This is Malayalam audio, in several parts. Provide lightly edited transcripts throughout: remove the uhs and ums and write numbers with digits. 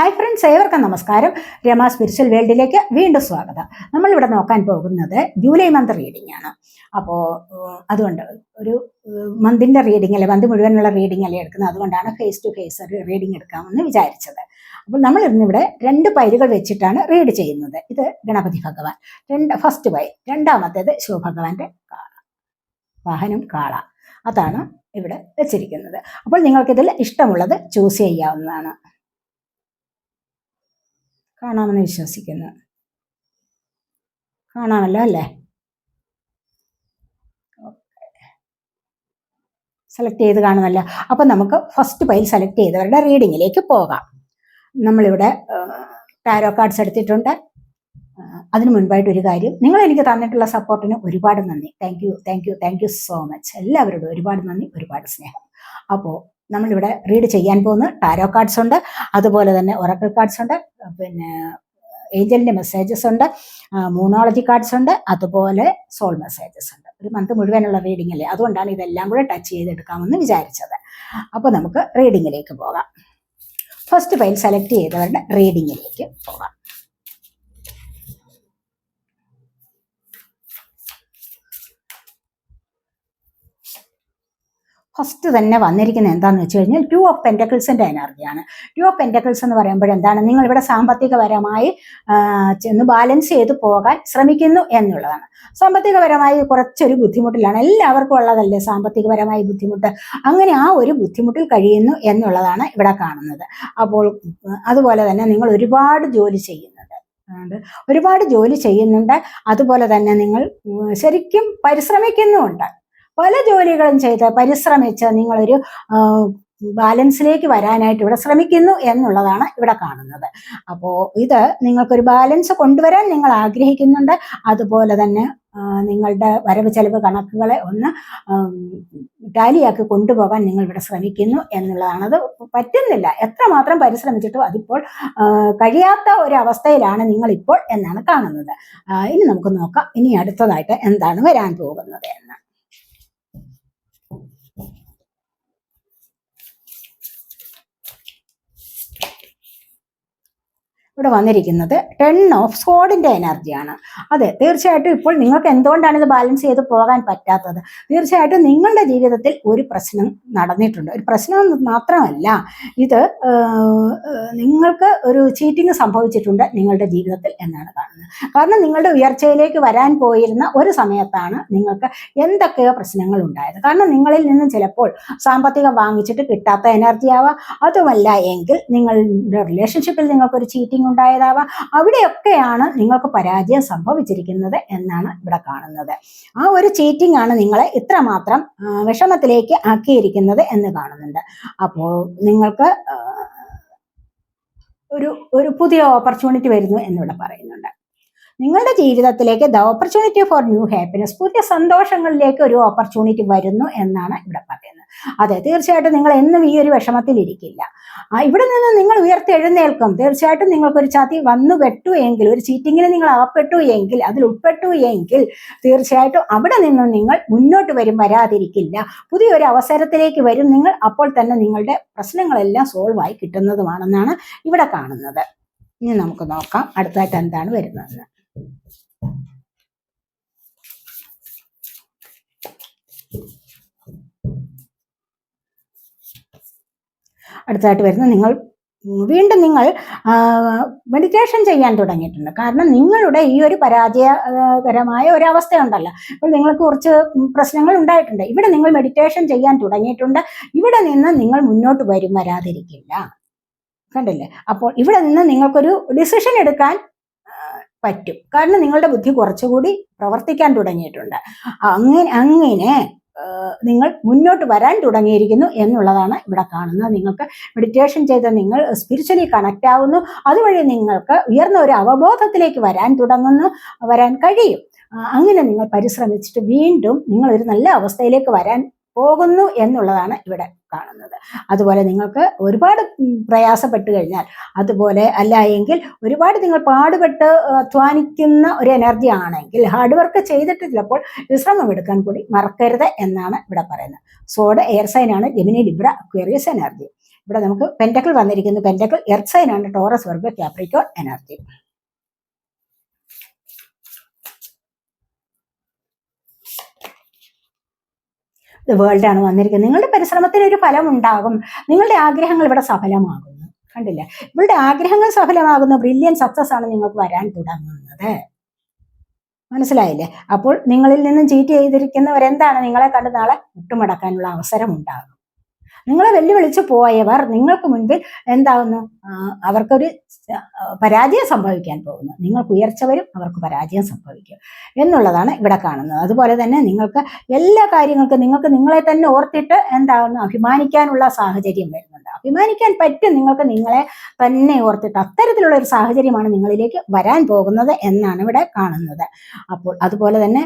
ഹായ് ഫ്രണ്ട്സ്, ഏവർക്കും നമസ്കാരം. രമ സ്പിരിച്വൽ വേൾഡിലേക്ക് വീണ്ടും സ്വാഗതം. നമ്മളിവിടെ നോക്കാൻ പോകുന്നത് ജൂലൈ മന്ത് റീഡിംഗ് ആണ്. അപ്പോൾ അതുകൊണ്ട് ഒരു മന്തിൻ്റെ റീഡിംഗ് അല്ലെ, മന്ത് മുഴുവനുള്ള റീഡിംഗ് അല്ലേ എടുക്കുന്നത്. അതുകൊണ്ടാണ് ഫേസ് ടു ഫേസ് റീഡിംഗ് എടുക്കാമെന്ന് വിചാരിച്ചത്. അപ്പോൾ നമ്മൾ ഇന്നിവിടെ 2 പൈലുകൾ വെച്ചിട്ടാണ് റീഡ് ചെയ്യുന്നത്. ഇത് ഗണപതി ഭഗവാൻ, ഫസ്റ്റ് പൈൽ, രണ്ടാമത്തേത് ശിവഭഗവാന്റെ കാള, വാഹനം കാള. അതാണ് ഇവിടെ വെച്ചിരിക്കുന്നത്. അപ്പോൾ നിങ്ങൾക്കിതിൽ ഇഷ്ടമുള്ളത് ചൂസ് ചെയ്യാവുന്നതാണ്. കാണാമെന്ന് വിശ്വസിക്കുന്നു. കാണാമല്ലോ അല്ലേ? സെലക്ട് ചെയ്ത് കാണുമല്ലോ. അപ്പം നമുക്ക് ഫസ്റ്റ് പൈൽ സെലക്ട് ചെയ്തവരുടെ റീഡിങ്ങിലേക്ക് പോകാം. നമ്മളിവിടെ ടാരോ കാർഡ്സ് എടുത്തിട്ടുണ്ട്. അതിനു മുൻപായിട്ട് ഒരു കാര്യം, നിങ്ങൾ എനിക്ക് തന്നിട്ടുള്ള സപ്പോർട്ടിന് ഒരുപാട് നന്ദി. Thank you so much. എല്ലാവരോടും ഒരുപാട് നന്ദി, ഒരുപാട് സ്നേഹം. അപ്പോൾ നമ്മളിവിടെ റീഡ് ചെയ്യാൻ പോകുന്ന ടാരോ കാർഡ്സ് ഉണ്ട്, അതുപോലെ തന്നെ ഒറക്കിൾ കാർഡ്സ് ഉണ്ട്, പിന്നെ ഏഞ്ചലിൻ്റെ മെസ്സേജസ് ഉണ്ട്, മൂണോളജി കാർഡ്സ് ഉണ്ട്, അതുപോലെ സോൾ മെസ്സേജസ് ഉണ്ട്. ഒരു മന്ത് മുഴുവനുള്ള റീഡിംഗ് അല്ലേ, അതുകൊണ്ടാണ് ഇതെല്ലാം കൂടെ ടച്ച് ചെയ്തെടുക്കാമെന്ന് വിചാരിച്ചത്. അപ്പോൾ നമുക്ക് റീഡിങ്ങിലേക്ക് പോകാം. ഫസ്റ്റ് പൈൽ സെലക്ട് ചെയ്തവരുടെ റീഡിങ്ങിലേക്ക് പോകാം. ഫസ്റ്റ് തന്നെ വന്നിരിക്കുന്നത് എന്താണെന്ന് വെച്ച് കഴിഞ്ഞാൽ 2 ഓഫ് പെൻറ്റക്കിൾസിൻ്റെ എനർജിയാണ്. 2 ഓഫ് പെൻറ്റക്കിൾസ് എന്ന് പറയുമ്പോൾ എന്താണ്, നിങ്ങളിവിടെ സാമ്പത്തികപരമായി ചെന്ന് ബാലൻസ് ചെയ്ത് പോകാൻ ശ്രമിക്കുന്നു എന്നുള്ളതാണ്. സാമ്പത്തികപരമായി കുറച്ചൊരു ബുദ്ധിമുട്ടിലാണ്, എല്ലാവർക്കും ഉള്ളതല്ലേ സാമ്പത്തികപരമായ ബുദ്ധിമുട്ട്. അങ്ങനെ ആ ഒരു ബുദ്ധിമുട്ടിൽ കഴിയുന്നു എന്നുള്ളതാണ് ഇവിടെ കാണുന്നത്. അപ്പോൾ അതുപോലെ തന്നെ നിങ്ങൾ ഒരുപാട് ജോലി ചെയ്യുന്നുണ്ട്, അതുപോലെ തന്നെ നിങ്ങൾ ശരിക്കും പരിശ്രമിക്കുന്നുമുണ്ട്. പല ജോലികളും ചെയ്ത് പരിശ്രമിച്ച് നിങ്ങളൊരു ബാലൻസിലേക്ക് വരാനായിട്ട് ഇവിടെ ശ്രമിക്കുന്നു എന്നുള്ളതാണ് ഇവിടെ കാണുന്നത്. അപ്പോൾ ഇത് നിങ്ങൾക്കൊരു ബാലൻസ് കൊണ്ടുവരാൻ നിങ്ങൾ ആഗ്രഹിക്കുന്നുണ്ട്. അതുപോലെ തന്നെ നിങ്ങളുടെ വരവ് ചെലവ് കണക്കുകളെ ഒന്ന് ടാലിയാക്കി കൊണ്ടുപോകാൻ നിങ്ങൾ ഇവിടെ ശ്രമിക്കുന്നു എന്നുള്ളതാണ്. അത് പറ്റുന്നില്ല, എത്രമാത്രം പരിശ്രമിച്ചിട്ടും അതിപ്പോൾ കഴിയാത്ത ഒരു അവസ്ഥയിലാണ് നിങ്ങളിപ്പോൾ എന്നാണ് കാണുന്നത്. ഇനി നമുക്ക് നോക്കാം ഇനി അടുത്തതായിട്ട് എന്താണ് വരാൻ പോകുന്നത് എന്ന്. ഇവിടെ വന്നിരിക്കുന്നത് 10 ഓഫ് സോഡിൻ്റെ എനർജിയാണ്. അതെ, തീർച്ചയായിട്ടും ഇപ്പോൾ നിങ്ങൾക്ക് എന്തുകൊണ്ടാണ് ഇത് ബാലൻസ് ചെയ്ത് പോകാൻ പറ്റാത്തത്? തീർച്ചയായിട്ടും നിങ്ങളുടെ ജീവിതത്തിൽ ഒരു പ്രശ്നം നടന്നിട്ടുണ്ട്. ഒരു പ്രശ്നം മാത്രമല്ല, ഇത് നിങ്ങൾക്ക് ഒരു ചീറ്റിംഗ് സംഭവിച്ചിട്ടുണ്ട് നിങ്ങളുടെ ജീവിതത്തിൽ എന്നാണ് കാണുന്നത്. കാരണം നിങ്ങളുടെ ഉയർച്ചയിലേക്ക് വരാൻ പോയിരുന്ന ഒരു സമയത്താണ് നിങ്ങൾക്ക് എന്തൊക്കെയോ പ്രശ്നങ്ങൾ ഉണ്ടായത്. കാരണം നിങ്ങളിൽ നിന്നും ചിലപ്പോൾ സാമ്പത്തികം വാങ്ങിച്ചിട്ട് കിട്ടാത്ത എനർജി ആവാം, അതുമല്ല എങ്കിൽ നിങ്ങളുടെ റിലേഷൻഷിപ്പിൽ നിങ്ങൾക്കൊരു ചീറ്റിംഗ് ഉണ്ടായതാവാം. അവിടെയൊക്കെയാണ് നിങ്ങൾക്ക് പരാജയം സംഭവിച്ചിരിക്കുന്നത് എന്നാണ് ഇവിടെ കാണുന്നത്. ആ ഒരു ചീറ്റിംഗ് ആണ് നിങ്ങളെ ഇത്രമാത്രം വിഷമത്തിലേക്ക് ആക്കിയിരിക്കുന്നത് എന്ന് കാണുന്നുണ്ട്. അപ്പോൾ നിങ്ങൾക്ക് ഒരു പുതിയ ഓപ്പർച്യൂണിറ്റി വരുന്നു എന്നിവിടെ പറയുന്നുണ്ട്. നിങ്ങളുടെ ജീവിതത്തിലേക്ക് the opportunity for new happiness, പുതിയ സന്തോഷങ്ങളിലേക്ക് ഒരു ഓപ്പർച്യൂണിറ്റി വരുന്നു എന്നാണ് ഇവിടെ പറയുന്നത്. അതെ, തീർച്ചയായിട്ടും നിങ്ങൾ എന്നും ഈ ഒരു വിഷമത്തിൽ ഇരിക്കില്ല. ഇവിടെ നിന്ന് നിങ്ങൾ ഉയർത്തെഴുന്നേൽക്കും. തീർച്ചയായിട്ടും നിങ്ങൾക്കൊരു ചതി വന്നു പെട്ടു എങ്കിൽ, ഒരു ചീറ്റിങ്ങിന് നിങ്ങൾ അകപ്പെട്ടു എങ്കിൽ, അതിൽ ഉൾപ്പെട്ടു എങ്കിൽ തീർച്ചയായിട്ടും അവിടെ നിന്നും നിങ്ങൾ മുന്നോട്ട് വരാതിരിക്കില്ല. പുതിയൊരു അവസരത്തിലേക്ക് വരും നിങ്ങൾ. അപ്പോൾ തന്നെ നിങ്ങളുടെ പ്രശ്നങ്ങളെല്ലാം സോൾവ് ആയി കിട്ടുന്നതുമാണെന്നാണ് ഇവിടെ കാണുന്നത്. ഇനി നമുക്ക് നോക്കാം അടുത്തായിട്ട് എന്താണ് വരുന്നതെന്ന്. അടുത്തായിട്ട് വരുന്ന വീണ്ടും നിങ്ങൾ മെഡിറ്റേഷൻ ചെയ്യാൻ തുടങ്ങിയിട്ടുണ്ട്. കാരണം നിങ്ങളുടെ ഈ ഒരു പരാജയകരമായ ഒരവസ്ഥയുണ്ടല്ലോ, അപ്പോൾ നിങ്ങൾക്ക് കുറച്ച് പ്രശ്നങ്ങൾ ഉണ്ടായിട്ടുണ്ട്. ഇവിടെ നിങ്ങൾ മെഡിറ്റേഷൻ ചെയ്യാൻ തുടങ്ങിയിട്ടുണ്ട്. ഇവിടെ നിന്ന് നിങ്ങൾ മുന്നോട്ട് വരാതിരിക്കില്ല. കണ്ടില്ലേ? അപ്പോൾ ഇവിടെ നിന്ന് നിങ്ങൾക്കൊരു ഡിസിഷൻ എടുക്കാൻ പറ്റും. കാരണം നിങ്ങളുടെ ബുദ്ധി കുറച്ചുകൂടി പ്രവർത്തിക്കാൻ തുടങ്ങിയിട്ടുണ്ട്. അങ്ങനെ നിങ്ങൾ മുന്നോട്ട് വരാൻ തുടങ്ങിയിരിക്കുന്നു എന്നുള്ളതാണ് ഇവിടെ കാണുന്നത്. നിങ്ങൾക്ക് മെഡിറ്റേഷൻ ചെയ്ത് നിങ്ങൾ സ്പിരിച്വലി കണക്റ്റ് ആവുന്നു. അതുവഴി നിങ്ങൾക്ക് ഉയർന്ന ഒരു അവബോധത്തിലേക്ക് വരാൻ കഴിയും. അങ്ങനെ നിങ്ങൾ പരിശ്രമിച്ചിട്ട് വീണ്ടും നിങ്ങളൊരു നല്ല അവസ്ഥയിലേക്ക് വരാൻ പോകുന്നു എന്നുള്ളതാണ് ഇവിടെ കാണുന്നത്. അതുപോലെ നിങ്ങൾക്ക് ഒരുപാട് പ്രയാസപ്പെട്ട് കഴിഞ്ഞാൽ, അതുപോലെ അല്ല എങ്കിൽ ഒരുപാട് നിങ്ങൾ പാടുപെട്ട് അധ്വാനിക്കുന്ന ഒരു എനർജി ആണെങ്കിൽ, ഹാർഡ് വർക്ക് ചെയ്തിട്ട് ചിലപ്പോൾ വിശ്രമം എടുക്കാൻ കൂടി മറക്കരുത് എന്നാണ് ഇവിടെ പറയുന്നത്. സോഡ് എയർ സൈൻ ആണ്, ജെമിനി, ലിബ്ര, അക്വേറിയസ് എനർജി. ഇവിടെ നമുക്ക് പെന്റക്കിൾ വന്നിരിക്കുന്നു. പെന്റക്കിൾ എർത്ത് സൈൻ ആണ്, Taurus, Virgo, Capricorn energy. World ആണ് വന്നിരിക്കുന്നത്. നിങ്ങളുടെ പരിശ്രമത്തിന് ഒരു ഫലം ഉണ്ടാകും. നിങ്ങളുടെ ആഗ്രഹങ്ങൾ ഇവിടെ സഫലമാകുന്നു. കണ്ടില്ലേ, ഇവരുടെ ആഗ്രഹങ്ങൾ സഫലമാകുന്നു. ബ്രില്യൻ സക്സസ് ആണ് നിങ്ങൾക്ക് വരാൻ തുടങ്ങുന്നത്. മനസ്സിലായില്ലേ? അപ്പോൾ നിങ്ങളിൽ നിന്നും ചീറ്റ് ചെയ്തിരിക്കുന്നവരെന്താണ്, നിങ്ങളെ കണ്ട് നാളെ മുട്ടുമടക്കാനുള്ള അവസരം ഉണ്ടാകും. നിങ്ങളെ വെല്ലുവിളിച്ചു പോയവർ നിങ്ങൾക്ക് മുൻപിൽ എന്താകുന്നു, അവർക്കൊരു പരാജയം സംഭവിക്കാൻ പോകുന്നു. നിങ്ങൾക്ക് ഉയർച്ച വരും, അവർക്ക് പരാജയം സംഭവിക്കും എന്നുള്ളതാണ് ഇവിടെ കാണുന്നത്. അതുപോലെ തന്നെ നിങ്ങൾക്ക് എല്ലാ കാര്യങ്ങൾക്കും നിങ്ങൾക്ക് നിങ്ങളെ തന്നെ ഓർത്തിട്ട് എന്താകുന്നു, അഭിമാനിക്കാനുള്ള സാഹചര്യം വരുന്നുണ്ട്. അഭിമാനിക്കാൻ പറ്റും നിങ്ങൾക്ക് നിങ്ങളെ തന്നെ ഓർത്തിട്ട്. അത്തരത്തിലുള്ള ഒരു സാഹചര്യമാണ് നിങ്ങളിലേക്ക് വരാൻ പോകുന്നത് എന്നാണ് ഇവിടെ കാണുന്നത്. അപ്പോൾ അതുപോലെ തന്നെ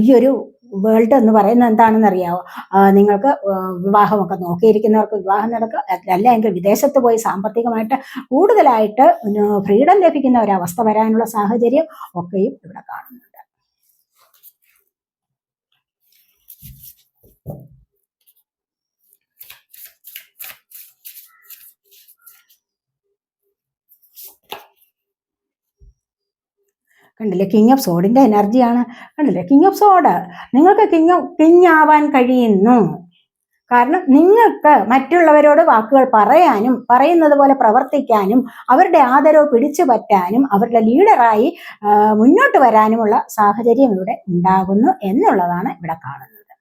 ഈ ഒരു വേൾഡ് എന്ന് പറയുന്നത് എന്താണെന്ന് അറിയാവോ? നിങ്ങൾക്ക് വിവാഹമൊക്കെ നോക്കിയിരിക്കുന്നവർക്ക് വിവാഹം നടക്കുക, അല്ല എങ്കിൽ വിദേശത്ത് പോയി സാമ്പത്തികമായിട്ട് കൂടുതലായിട്ട് ഫ്രീഡം ലഭിക്കുന്ന ഒരവസ്ഥ വരാനുള്ള സാഹചര്യം ഒക്കെയും ഇവിടെ കാണുന്നുണ്ട്. കണ്ടില്ലേ, കിങ് ഓഫ് സോഡിന്റെ എനർജിയാണ്. കണ്ടില്ലേ, കിങ് ഓഫ് സോഡ്. നിങ്ങൾക്ക് കിങ് ആവാൻ കഴിയുന്നു. കാരണം നിങ്ങൾക്ക് മറ്റുള്ളവരോട് വാക്കുകൾ പറയാനും പറയുന്നത് പോലെ പ്രവർത്തിക്കാനും അവരുടെ ആദരവ് പിടിച്ചു പറ്റാനും അവരുടെ ലീഡറായി മുന്നോട്ട് വരാനുമുള്ള സാഹചര്യം ഇവിടെ ഉണ്ടാകുന്നു എന്നുള്ളതാണ് ഇവിടെ കാണുന്നത്.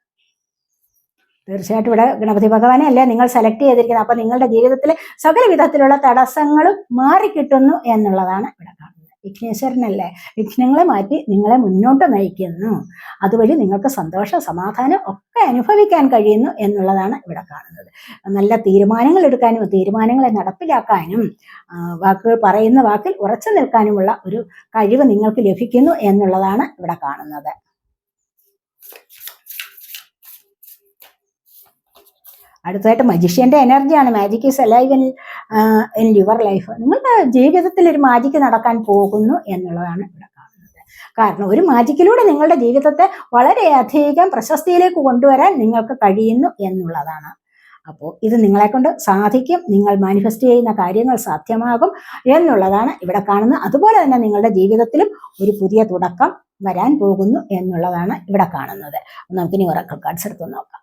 തീർച്ചയായിട്ടും ഇവിടെ ഗണപതി ഭഗവാനെ അല്ലേ നിങ്ങൾ സെലക്ട് ചെയ്തിരിക്കുന്നത്. അപ്പൊ നിങ്ങളുടെ ജീവിതത്തിലെ സകല വിധത്തിലുള്ള തടസ്സങ്ങളും മാറിക്കിട്ടുന്നു എന്നുള്ളതാണ് ഇവിടെ കാണുന്നത്. വിഘ്നേശ്വരനല്ലേ, വിഘ്നങ്ങളെ മാറ്റി നിങ്ങളെ മുന്നോട്ട് നയിക്കുന്നു. അതുവഴി നിങ്ങൾക്ക് സന്തോഷം, സമാധാനം ഒക്കെ അനുഭവിക്കാൻ കഴിയുന്നു എന്നുള്ളതാണ് ഇവിടെ കാണുന്നത്. നല്ല തീരുമാനങ്ങൾ എടുക്കാനും തീരുമാനങ്ങളെ നടപ്പിലാക്കാനും വാക്കുകൾ പറയുന്ന വാക്കിൽ ഉറച്ചു നിൽക്കാനുമുള്ള ഒരു കഴിവ് നിങ്ങൾക്ക് ലഭിക്കുന്നു എന്നുള്ളതാണ് ഇവിടെ കാണുന്നത്. അടുത്തതായിട്ട് മജിഷ്യന്റെ എനർജിയാണ്. Magic is alive in your life. നിങ്ങളുടെ ജീവിതത്തിൽ ഒരു മാജിക്ക് നടക്കാൻ പോകുന്നു എന്നുള്ളതാണ് ഇവിടെ കാണുന്നത്. കാരണം ഒരു മാജിക്കിലൂടെ നിങ്ങളുടെ ജീവിതത്തെ വളരെയധികം പ്രശസ്തിയിലേക്ക് കൊണ്ടുവരാൻ നിങ്ങൾക്ക് കഴിയുന്നു എന്നുള്ളതാണ്. അപ്പോൾ ഇത് നിങ്ങളെ കൊണ്ട് സാധിക്കും. നിങ്ങൾ മാനിഫെസ്റ്റ് ചെയ്യുന്ന കാര്യങ്ങൾ സാധ്യമാകും എന്നുള്ളതാണ് ഇവിടെ കാണുന്നത്. അതുപോലെ തന്നെ നിങ്ങളുടെ ജീവിതത്തിലും ഒരു പുതിയ തുടക്കം വരാൻ പോകുന്നു എന്നുള്ളതാണ് ഇവിടെ കാണുന്നത്. നമുക്കിനി ഒറക്കിൾ കാർഡ്സ് എടുത്ത് നോക്കാം.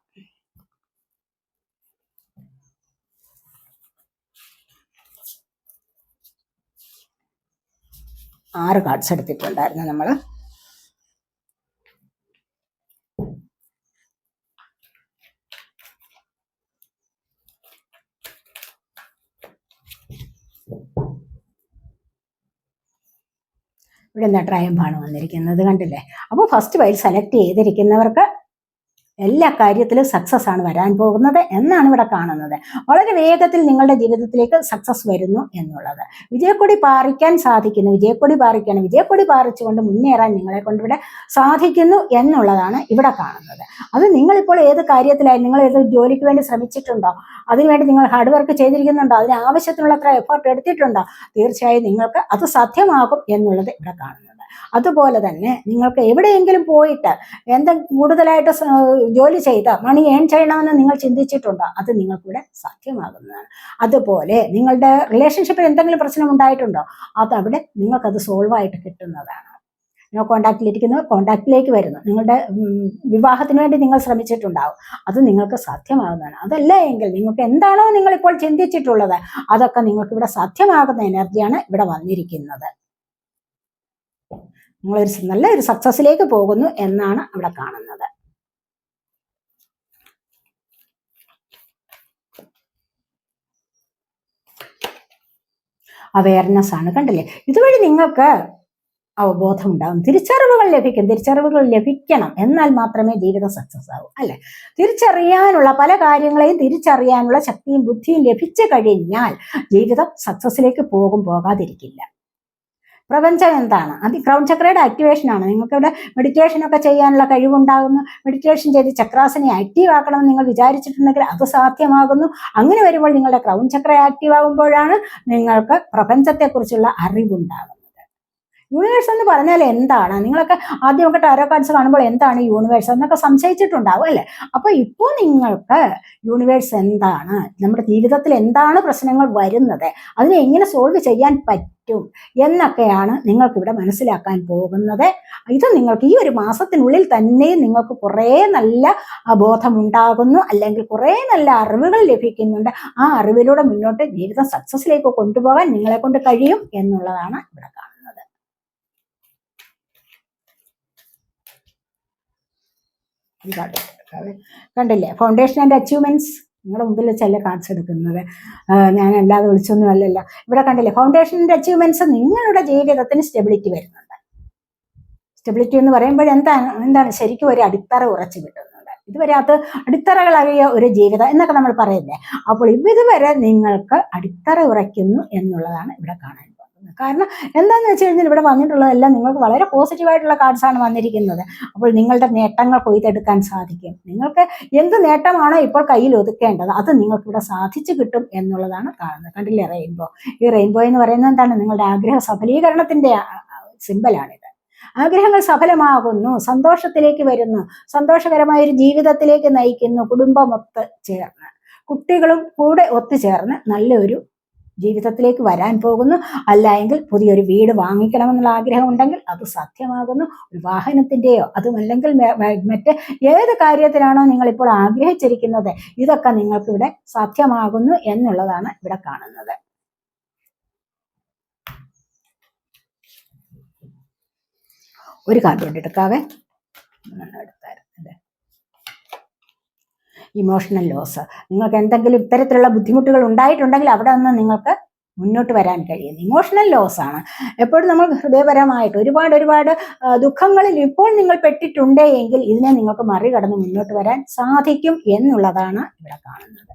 6 കാർഡ്സ് എടുത്തിട്ടുണ്ടായിരുന്നു നമ്മൾ. ഇവിടെ എന്താ ട്രയംഫാണ് വന്നിരിക്കുന്നത്, കണ്ടില്ലേ? അപ്പോൾ ഫസ്റ്റ് വൈൽ സെലക്ട് ചെയ്തിരിക്കുന്നവർക്ക് എല്ലാ കാര്യത്തിലും സക്സസ് ആണ് വരാൻ പോകുന്നത് എന്നാണ് ഇവിടെ കാണുന്നത്. വളരെ വേഗത്തിൽ നിങ്ങളുടെ ജീവിതത്തിലേക്ക് സക്സസ് വരുന്നു എന്നുള്ളത്. വിജയക്കൊടി പാറിക്കാൻ സാധിക്കുന്നു. വിജയക്കൊടി പാറിച്ചുകൊണ്ട് മുന്നേറാൻ നിങ്ങളെ കൊണ്ടിവിടെ സാധിക്കുന്നു എന്നുള്ളതാണ് ഇവിടെ കാണുന്നത്. അത് നിങ്ങളിപ്പോൾ ഏത് കാര്യത്തിലായി, നിങ്ങൾ ഏത് ജോലിക്ക് വേണ്ടി ശ്രമിച്ചിട്ടുണ്ടോ, അതിനുവേണ്ടി നിങ്ങൾ ഹാർഡ് വർക്ക് ചെയ്തിരിക്കുന്നുണ്ടോ, അതിന് ആവശ്യത്തിനുള്ള അത്ര എഫേർട്ട് എടുത്തിട്ടുണ്ടോ, തീർച്ചയായും നിങ്ങൾക്ക് അത് സാധ്യമാകും എന്നുള്ളത് ഇവിടെ കാണുന്നത്. അതുപോലെ തന്നെ നിങ്ങൾക്ക് എവിടെയെങ്കിലും പോയിട്ട് എന്തെങ്കിലും കൂടുതലായിട്ട് ജോലി ചെയ്ത് മണി ഏൺ ചെയ്യണമെന്ന് നിങ്ങൾ ചിന്തിച്ചിട്ടുണ്ടോ, അത് നിങ്ങൾക്കിവിടെ സാധ്യമാകുന്നതാണ്. അതുപോലെ നിങ്ങളുടെ റിലേഷൻഷിപ്പിൽ എന്തെങ്കിലും പ്രശ്നം ഉണ്ടായിട്ടുണ്ടോ, അതവിടെ നിങ്ങൾക്കത് സോൾവ് ആയിട്ട് കിട്ടുന്നതാണ്. നോ കോണ്ടാക്റ്റിലിരിക്കുന്നവർ കോണ്ടാക്റ്റിലേക്ക് വരുന്നു. നിങ്ങളുടെ വിവാഹത്തിന് വേണ്ടി നിങ്ങൾ ശ്രമിച്ചിട്ടുണ്ടാവും, അത് നിങ്ങൾക്ക് സാധ്യമാകുന്നതാണ്. അതല്ല എങ്കിൽ നിങ്ങൾക്ക് എന്താണോ നിങ്ങളിപ്പോൾ ചിന്തിച്ചിട്ടുള്ളത് അതൊക്കെ നിങ്ങൾക്ക് ഇവിടെ സാധ്യമാകുന്ന എനർജിയാണ് ഇവിടെ വന്നിരിക്കുന്നത്. നിങ്ങളൊരു നല്ലൊരു സക്സസിലേക്ക് പോകുന്നു എന്നാണ് അവിടെ കാണുന്നത്. അവയർനെസ് ആണ്, കണ്ടില്ലേ? ഇതുവഴി നിങ്ങൾക്ക് അവബോധം ഉണ്ടാകും, തിരിച്ചറിവുകൾ ലഭിക്കണം. എന്നാൽ മാത്രമേ ജീവിതം സക്സസ് ആകൂ, അല്ലെ? തിരിച്ചറിയാനുള്ള പല കാര്യങ്ങളെയും തിരിച്ചറിയാനുള്ള ശക്തിയും ബുദ്ധിയും ലഭിച്ചു കഴിഞ്ഞാൽ ജീവിതം സക്സസിലേക്ക് പോകാതിരിക്കില്ല. പ്രപഞ്ചം എന്താണ്? അത് ക്രൗൺ ചക്രയുടെ ആക്ടിവേഷൻ ആണ്. നിങ്ങൾക്ക് ഇവിടെ മെഡിറ്റേഷൻ ഒക്കെ ചെയ്യാനുള്ള കഴിവുണ്ടാകുന്നു. മെഡിറ്റേഷൻ ചെയ്ത് ചക്രാസിനെ ആക്റ്റീവ് ആക്കണമെന്ന് നിങ്ങൾ വിചാരിച്ചിട്ടുണ്ടെങ്കിൽ അത് സാധ്യമാകുന്നു. അങ്ങനെ വരുമ്പോൾ നിങ്ങളുടെ ക്രൗൺ ചക്ര ആക്റ്റീവ് ആകുമ്പോഴാണ് നിങ്ങൾക്ക് പ്രപഞ്ചത്തെക്കുറിച്ചുള്ള അറിവുണ്ടാകുന്നത്. യൂണിവേഴ്സ് എന്ന് പറഞ്ഞാൽ എന്താണ്? നിങ്ങളൊക്കെ ആദ്യമൊക്കെ ടാരോ കാർഡ്സ് കാണുമ്പോൾ എന്താണ് യൂണിവേഴ്സ് എന്നൊക്കെ സംശയിച്ചിട്ടുണ്ടാവും അല്ലേ? അപ്പോൾ ഇപ്പോൾ നിങ്ങൾക്ക് യൂണിവേഴ്സ് എന്താണ്, നമ്മുടെ ജീവിതത്തിൽ എന്താണ് പ്രശ്നങ്ങൾ വരുന്നത്, അതിനെ എങ്ങനെ സോൾവ് ചെയ്യാൻ പറ്റും എന്നൊക്കെയാണ് നിങ്ങൾക്കിവിടെ മനസ്സിലാക്കാൻ പോകുന്നത്. ഇത് നിങ്ങൾക്ക് ഈ ഒരു മാസത്തിനുള്ളിൽ തന്നെ നിങ്ങൾക്ക് കുറേ നല്ല ബോധമുണ്ടാകുന്നു, അല്ലെങ്കിൽ കുറേ നല്ല അറിവുകൾ ലഭിക്കുന്നുണ്ട്. ആ അറിവിലൂടെ മുന്നോട്ട് ജീവിതം സക്സസ്സിലേക്ക് കൊണ്ടുപോകാൻ നിങ്ങളെ കൊണ്ട് കഴിയും എന്നുള്ളതാണ് ഇവിടെ കാണുന്നത്. കണ്ടില്ലേ, ഫൗണ്ടേഷൻ ആൻഡ് അച്ചീവ്മെന്റ്സ് നിങ്ങളുടെ മുമ്പിൽ വെച്ചല്ല കാർഡ്സ് എടുക്കുന്നത്, ഞാൻ അല്ലാതെ വിളിച്ചൊന്നും അല്ലല്ലോ. ഇവിടെ കണ്ടില്ലേ, ഫൗണ്ടേഷൻ ആൻഡ് അച്ചീവ്മെന്റ്സ് നിങ്ങളുടെ ജീവിതത്തിന് സ്റ്റെബിലിറ്റി വരുന്നുണ്ട്. സ്റ്റെബിലിറ്റി എന്ന് പറയുമ്പോൾ എന്താണ് ശരിക്കും ഒരു അടിത്തറ ഉറച്ചു കിട്ടുന്നുണ്ട്. ഇതുവരെ അത് അടിത്തറകളറിയ ഒരു ജീവിതം എന്നൊക്കെ നമ്മൾ പറയില്ലേ. അപ്പോൾ ഇതുവരെ നിങ്ങൾക്ക് അടിത്തറ ഉറയ്ക്കുന്നു എന്നുള്ളതാണ് ഇവിടെ കാണാൻ. കാരണം എന്താണെന്ന് വെച്ച് കഴിഞ്ഞാൽ ഇവിടെ വന്നിട്ടുള്ളതെല്ലാം നിങ്ങൾക്ക് വളരെ പോസിറ്റീവായിട്ടുള്ള കാർഡ്സാണ് വന്നിരിക്കുന്നത്. അപ്പോൾ നിങ്ങളുടെ നേട്ടങ്ങൾ കൊയ്തെടുക്കാൻ സാധിക്കും. നിങ്ങൾക്ക് എന്ത് നേട്ടമാണോ ഇപ്പോൾ കയ്യിൽ ഒതുക്കേണ്ടത് അത് നിങ്ങൾക്ക് ഇവിടെ സാധിച്ചു കിട്ടും എന്നുള്ളതാണ് കാണുന്നത്. കണ്ടില്ലേ റെയിൻബോ? ഈ റെയിൻബോ എന്ന് പറയുന്നത് എന്താണ്? നിങ്ങളുടെ ആഗ്രഹ സഫലീകരണത്തിന്റെ സിമ്പലാണിത്. ആഗ്രഹങ്ങൾ സഫലമാകുന്നു, സന്തോഷത്തിലേക്ക് വരുന്നു, സന്തോഷകരമായ ഒരു ജീവിതത്തിലേക്ക് നയിക്കുന്നു, കുടുംബമൊത്ത് ചേർന്ന് കുട്ടികളും കൂടെ ഒത്തുചേർന്ന് നല്ലൊരു ജീവിതത്തിലേക്ക് വരാൻ പോകുന്നു. അല്ല എങ്കിൽ പുതിയൊരു വീട് വാങ്ങിക്കണമെന്നുള്ള ആഗ്രഹം ഉണ്ടെങ്കിൽ അത് സാധ്യമാകുന്നു. ഒരു വാഹനത്തിൻ്റെയോ അതുമല്ലെങ്കിൽ മറ്റ് ഏത് കാര്യത്തിനാണോ നിങ്ങളിപ്പോൾ ആഗ്രഹിച്ചിരിക്കുന്നത് ഇതൊക്കെ നിങ്ങൾക്കിവിടെ സാധ്യമാകുന്നു എന്നുള്ളതാണ് ഇവിടെ കാണുന്നത്. ഒരു കാർഡ് കൊണ്ട് എടുക്കാവേ. എടുത്തായിരുന്നല്ലേ, ഇമോഷണൽ ലോസ്. നിങ്ങൾക്ക് എന്തെങ്കിലും ഇത്തരത്തിലുള്ള ബുദ്ധിമുട്ടുകൾ ഉണ്ടായിട്ടുണ്ടെങ്കിൽ അവിടെ നിന്ന് നിങ്ങൾക്ക് മുന്നോട്ട് വരാൻ കഴിയുന്നു. ഇമോഷണൽ ലോസ് ആണ്. എപ്പോഴും നമ്മൾ ഹൃദയപരമായിട്ട് ഒരുപാട് ദുഃഖങ്ങളിൽ ഇപ്പോൾ നിങ്ങൾ പെട്ടിട്ടുണ്ടേ എങ്കിൽ ഇതിനെ നിങ്ങൾക്ക് മറികടന്ന് മുന്നോട്ട് വരാൻ സാധിക്കും എന്നുള്ളതാണ് ഇവിടെ കാണുന്നത്.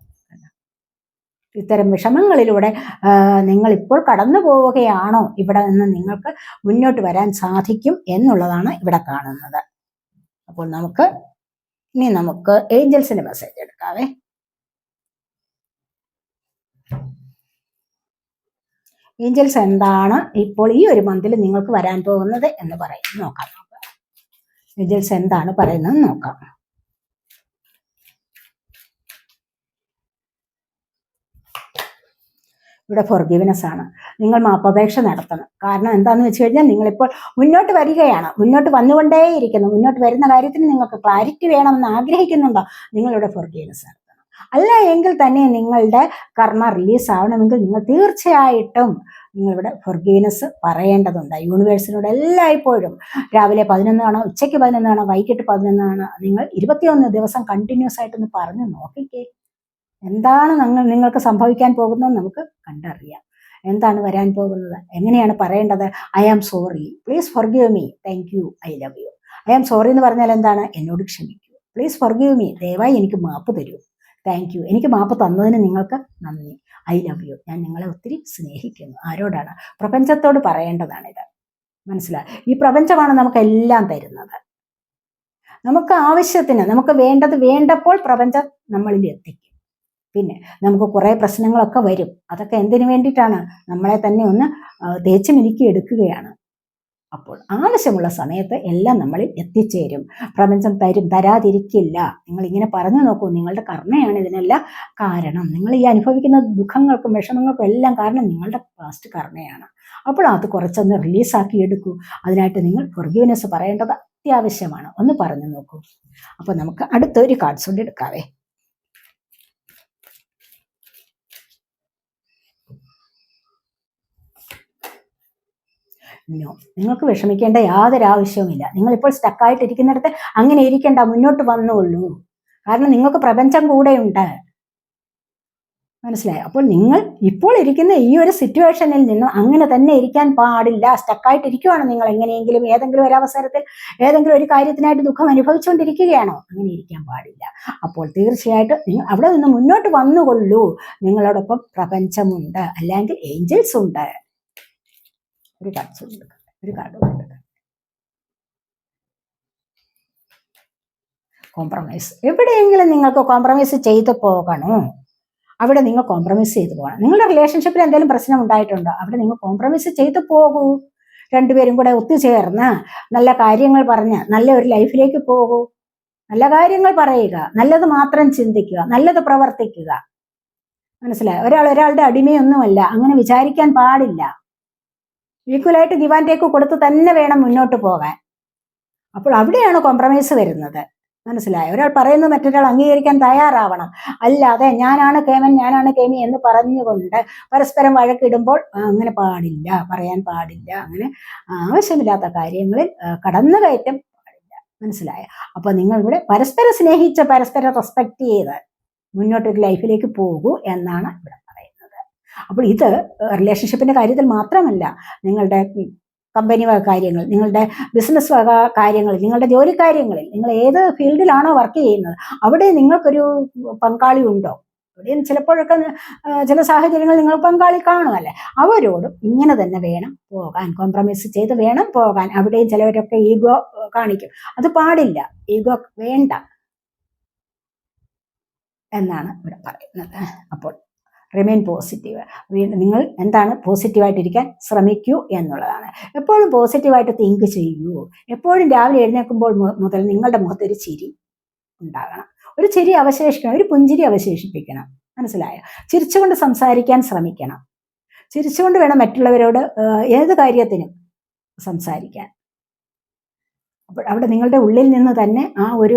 ഇത്തരം വിഷമങ്ങളിലൂടെ നിങ്ങൾ ഇപ്പോൾ കടന്നു പോവുകയാണോ, ഇവിടെ നിന്ന് നിങ്ങൾക്ക് മുന്നോട്ട് വരാൻ സാധിക്കും എന്നുള്ളതാണ് ഇവിടെ കാണുന്നത്. അപ്പോൾ നമുക്ക് ഏഞ്ചൽസിന്റെ മെസ്സേജ് എടുക്കാവേ. ഏഞ്ചൽസ് എന്താണ് ഇപ്പോൾ ഈ ഒരു മന്തിൽ നിങ്ങൾക്ക് വരാൻ പോകുന്നത് എന്ന് പറയും നോക്കാം. ഏഞ്ചൽസ് എന്താണ് പറയുന്നത് നോക്കാം. ഇവിടെ ഫോർഗിവ്നെസ് ആണ്. നിങ്ങൾ മാപ്പപേക്ഷ നടത്തണം. കാരണം എന്താണെന്ന് വെച്ച് കഴിഞ്ഞാൽ നിങ്ങളിപ്പോൾ മുന്നോട്ട് വരികയാണ്, മുന്നോട്ട് വന്നുകൊണ്ടേയിരിക്കുന്നു. മുന്നോട്ട് വരുന്ന കാര്യത്തിന് നിങ്ങൾക്ക് ക്ലാരിറ്റി വേണമെന്ന് ആഗ്രഹിക്കുന്നുണ്ടോ, നിങ്ങളിവിടെ ഫോർഗിവ്നെസ് നടത്തണം. അല്ല എങ്കിൽ തന്നെ നിങ്ങളുടെ കർമ്മ റിലീസ് ആവണമെങ്കിൽ നിങ്ങൾ തീർച്ചയായിട്ടും നിങ്ങളിവിടെ ഫോർഗിവ്നെസ് പറയേണ്ടതുണ്ട് യൂണിവേഴ്സിനോട്. എല്ലായ്പ്പോഴും രാവിലെ 11 ആണോ, ഉച്ചയ്ക്ക് 11 ആണോ, വൈകിട്ട് 11 ആണോ, നിങ്ങൾ 21 ദിവസം കണ്ടിന്യൂസ് ആയിട്ടൊന്ന് പറഞ്ഞു നോക്കിക്കേ. എന്താണ് നിങ്ങൾക്ക് സംഭവിക്കാൻ പോകുന്നത് നമുക്ക് കണ്ടറിയാം. എന്താണ് വരാൻ പോകുന്നത്, എങ്ങനെയാണ് പറയേണ്ടത്? I am sorry, please forgive me, thank you, I love you. I am sorry എന്ന് പറഞ്ഞാൽ എന്താണ്? എന്നോട് ക്ഷമിക്കൂ. പ്ലീസ് ഫോർഗിവ് മീ, ദയവായി എനിക്ക് മാപ്പ് തരൂ. താങ്ക് യു, എനിക്ക് മാപ്പ് തന്നതിന് നിങ്ങൾക്ക് നന്ദി. ഐ ലവ് യു, ഞാൻ നിങ്ങളെ ഒത്തിരി സ്നേഹിക്കുന്നു. ആരോടാണ്? പ്രപഞ്ചത്തോട് പറയേണ്ടതാണിത്. മനസ്സിലായി? ഈ പ്രപഞ്ചമാണ് നമുക്കെല്ലാം തരുന്നത്. നമുക്ക് ആവശ്യത്തിന്, നമുക്ക് വേണ്ടത് വേണ്ടപ്പോൾ പ്രപഞ്ചം നമ്മളിൽ എത്തിക്കും. പിന്നെ നമുക്ക് കുറേ പ്രശ്നങ്ങളൊക്കെ വരും. അതൊക്കെ എന്തിനു വേണ്ടിയിട്ടാണ്? നമ്മളെ തന്നെ ഒന്ന് തേച്ച് മിനുക്കി എടുക്കുകയാണ്. അപ്പോൾ ആവശ്യമുള്ള സമയത്ത് എല്ലാം നമ്മളിൽ എത്തിച്ചേരും. പ്രപഞ്ചം തരാതിരിക്കില്ല. നിങ്ങൾ ഇങ്ങനെ പറഞ്ഞു നോക്കൂ. നിങ്ങളുടെ കർമ്മയാണ് ഇതിനെല്ലാം കാരണം. നിങ്ങൾ ഈ അനുഭവിക്കുന്ന ദുഃഖങ്ങൾക്കും വിഷമങ്ങൾക്കും എല്ലാം കാരണം നിങ്ങളുടെ പാസ്റ്റ് കർമ്മയാണ്. അപ്പോൾ അത് കുറച്ചൊന്ന് റിലീസാക്കി എടുക്കൂ. അതിനായിട്ട് നിങ്ങൾ ഫോർഗിവ്നെസ് പറയേണ്ടത് അത്യാവശ്യമാണ്. ഒന്ന് പറഞ്ഞു നോക്കൂ. അപ്പോൾ നമുക്ക് അടുത്തൊരു കാർഡ്സ് കൊണ്ട് എടുക്കാവേ. നോ, നിങ്ങൾക്ക് വിഷമിക്കേണ്ട യാതൊരു ആവശ്യവുമില്ല. നിങ്ങളിപ്പോൾ സ്റ്റക്കായിട്ടിരിക്കുന്നിടത്ത് അങ്ങനെ ഇരിക്കേണ്ട, മുന്നോട്ട് വന്നോളൂ. കാരണം നിങ്ങൾക്ക് പ്രപഞ്ചം കൂടെയുണ്ട്. മനസ്സിലായി? അപ്പോൾ നിങ്ങൾ ഇപ്പോൾ ഇരിക്കുന്ന ഈ ഒരു സിറ്റുവേഷനിൽ നിന്നും അങ്ങനെ തന്നെ ഇരിക്കാൻ പാടില്ല. സ്റ്റക്കായിട്ടിരിക്കുവാണോ നിങ്ങൾ എങ്ങനെയെങ്കിലും ഏതെങ്കിലും ഒരു അവസരത്തിൽ ഏതെങ്കിലും ഒരു കാര്യത്തിനായിട്ട് ദുഃഖം അനുഭവിച്ചുകൊണ്ടിരിക്കുകയാണോ? അങ്ങനെ ഇരിക്കാൻ പാടില്ല. അപ്പോൾ തീർച്ചയായിട്ടും നിങ്ങൾ അവിടെ നിന്ന് മുന്നോട്ട് വന്നുകൊള്ളൂ. നിങ്ങളോടൊപ്പം പ്രപഞ്ചമുണ്ട്, അല്ലെങ്കിൽ ഏഞ്ചൽസ് ഉണ്ട്. ഒരു കാർഡ് കൊടുക്കുക. കോംപ്രമൈസ്. എവിടെയെങ്കിലും നിങ്ങൾക്ക് കോംപ്രമൈസ് ചെയ്ത് പോകണോ, അവിടെ നിങ്ങൾ കോംപ്രമൈസ് ചെയ്ത് പോകണം. നിങ്ങളുടെ റിലേഷൻഷിപ്പിൽ എന്തെങ്കിലും പ്രശ്നം ഉണ്ടായിട്ടുണ്ടോ, അവിടെ നിങ്ങൾ കോംപ്രമൈസ് ചെയ്ത് പോകൂ. രണ്ടുപേരും കൂടെ ഒത്തുചേർന്ന് നല്ല കാര്യങ്ങൾ പറഞ്ഞ് നല്ല ഒരു ലൈഫിലേക്ക് പോകൂ. നല്ല കാര്യങ്ങൾ പറയുക, നല്ലത് മാത്രം ചിന്തിക്കുക, നല്ലത് പ്രവർത്തിക്കുക. മനസ്സിലായോ? ഒരാളുടെ അടിമയൊന്നുമല്ല, അങ്ങനെ വിചാരിക്കാൻ പാടില്ല. ഈക്വലായിട്ട് ഗിവ് ആൻഡ് ടേക്ക് കൊടുത്ത് തന്നെ വേണം മുന്നോട്ട് പോകാൻ. അപ്പോൾ അവിടെയാണ് കോംപ്രമൈസ് വരുന്നത്. മനസ്സിലായോ? ഒരാൾ പറയുന്നത് മറ്റൊരാൾ അംഗീകരിക്കാൻ തയ്യാറാവണം. അല്ലാതെ ഞാനാണ് കേമൻ, ഞാനാണ് കേമി എന്ന് പറഞ്ഞുകൊണ്ട് പരസ്പരം വഴക്കിടുമ്പോൾ അങ്ങനെ പാടില്ല, പറയാൻ പാടില്ല. അങ്ങനെ ആവശ്യമില്ലാത്ത കാര്യങ്ങളിൽ കടന്നുകയറ്റം പാടില്ല. മനസ്സിലായോ? അപ്പൊ നിങ്ങൾ ഇവിടെ പരസ്പരം സ്നേഹിച്ച് പരസ്പരം റെസ്പെക്ട് ചെയ്ത് മുന്നോട്ടൊരു ലൈഫിലേക്ക് പോകൂ എന്നാണ് ഇവിടെ പറയുന്നത്. അപ്പോൾ ഇത് റിലേഷൻഷിപ്പിന്റെ കാര്യത്തിൽ മാത്രമല്ല, നിങ്ങളുടെ കമ്പനി വക കാര്യങ്ങൾ, നിങ്ങളുടെ ബിസിനസ് വക കാര്യങ്ങളിൽ, നിങ്ങളുടെ ജോലി കാര്യങ്ങളിൽ, നിങ്ങൾ ഏത് ഫീൽഡിലാണോ വർക്ക് ചെയ്യുന്നത് അവിടെ നിങ്ങൾക്കൊരു പങ്കാളി ഉണ്ടോ? അവിടെയും ചിലപ്പോഴൊക്കെ ചില സാഹചര്യങ്ങൾ നിങ്ങൾ പങ്കാളി കാണുമല്ലേ, അവരോടും ഇങ്ങനെ തന്നെ വേണം പോകാൻ, കോംപ്രമൈസ് ചെയ്ത് വേണം പോകാൻ. അവിടെയും ചിലവരൊക്കെ ഈഗോ കാണിക്കും, അത് പാടില്ല, ഈഗോ വേണ്ട എന്നാണ് ഇവിടെ പറയുന്നത്. അപ്പോൾ റിമെയിൻ പോസിറ്റീവ്. നിങ്ങൾ എന്താണ് പോസിറ്റീവായിട്ടിരിക്കാൻ ശ്രമിക്കൂ എന്നുള്ളതാണ്. എപ്പോഴും പോസിറ്റീവായിട്ട് തിങ്ക് ചെയ്യൂ. എപ്പോഴും രാവിലെ എഴുന്നേൽക്കുമ്പോൾ മുതൽ നിങ്ങളുടെ മുഖത്ത് ഒരു ചിരി ഉണ്ടാകണം, ഒരു ചിരി അവശേഷിക്കണം, ഒരു പുഞ്ചിരി അവശേഷിപ്പിക്കണം. മനസ്സിലായോ? ചിരിച്ചുകൊണ്ട് സംസാരിക്കാൻ ശ്രമിക്കണം. ചിരിച്ചുകൊണ്ട് വേണം മറ്റുള്ളവരോട് ഏത് കാര്യത്തിനും സംസാരിക്കാൻ. അപ്പോൾ അവിടെ നിങ്ങളുടെ ഉള്ളിൽ നിന്ന് തന്നെ ആ ഒരു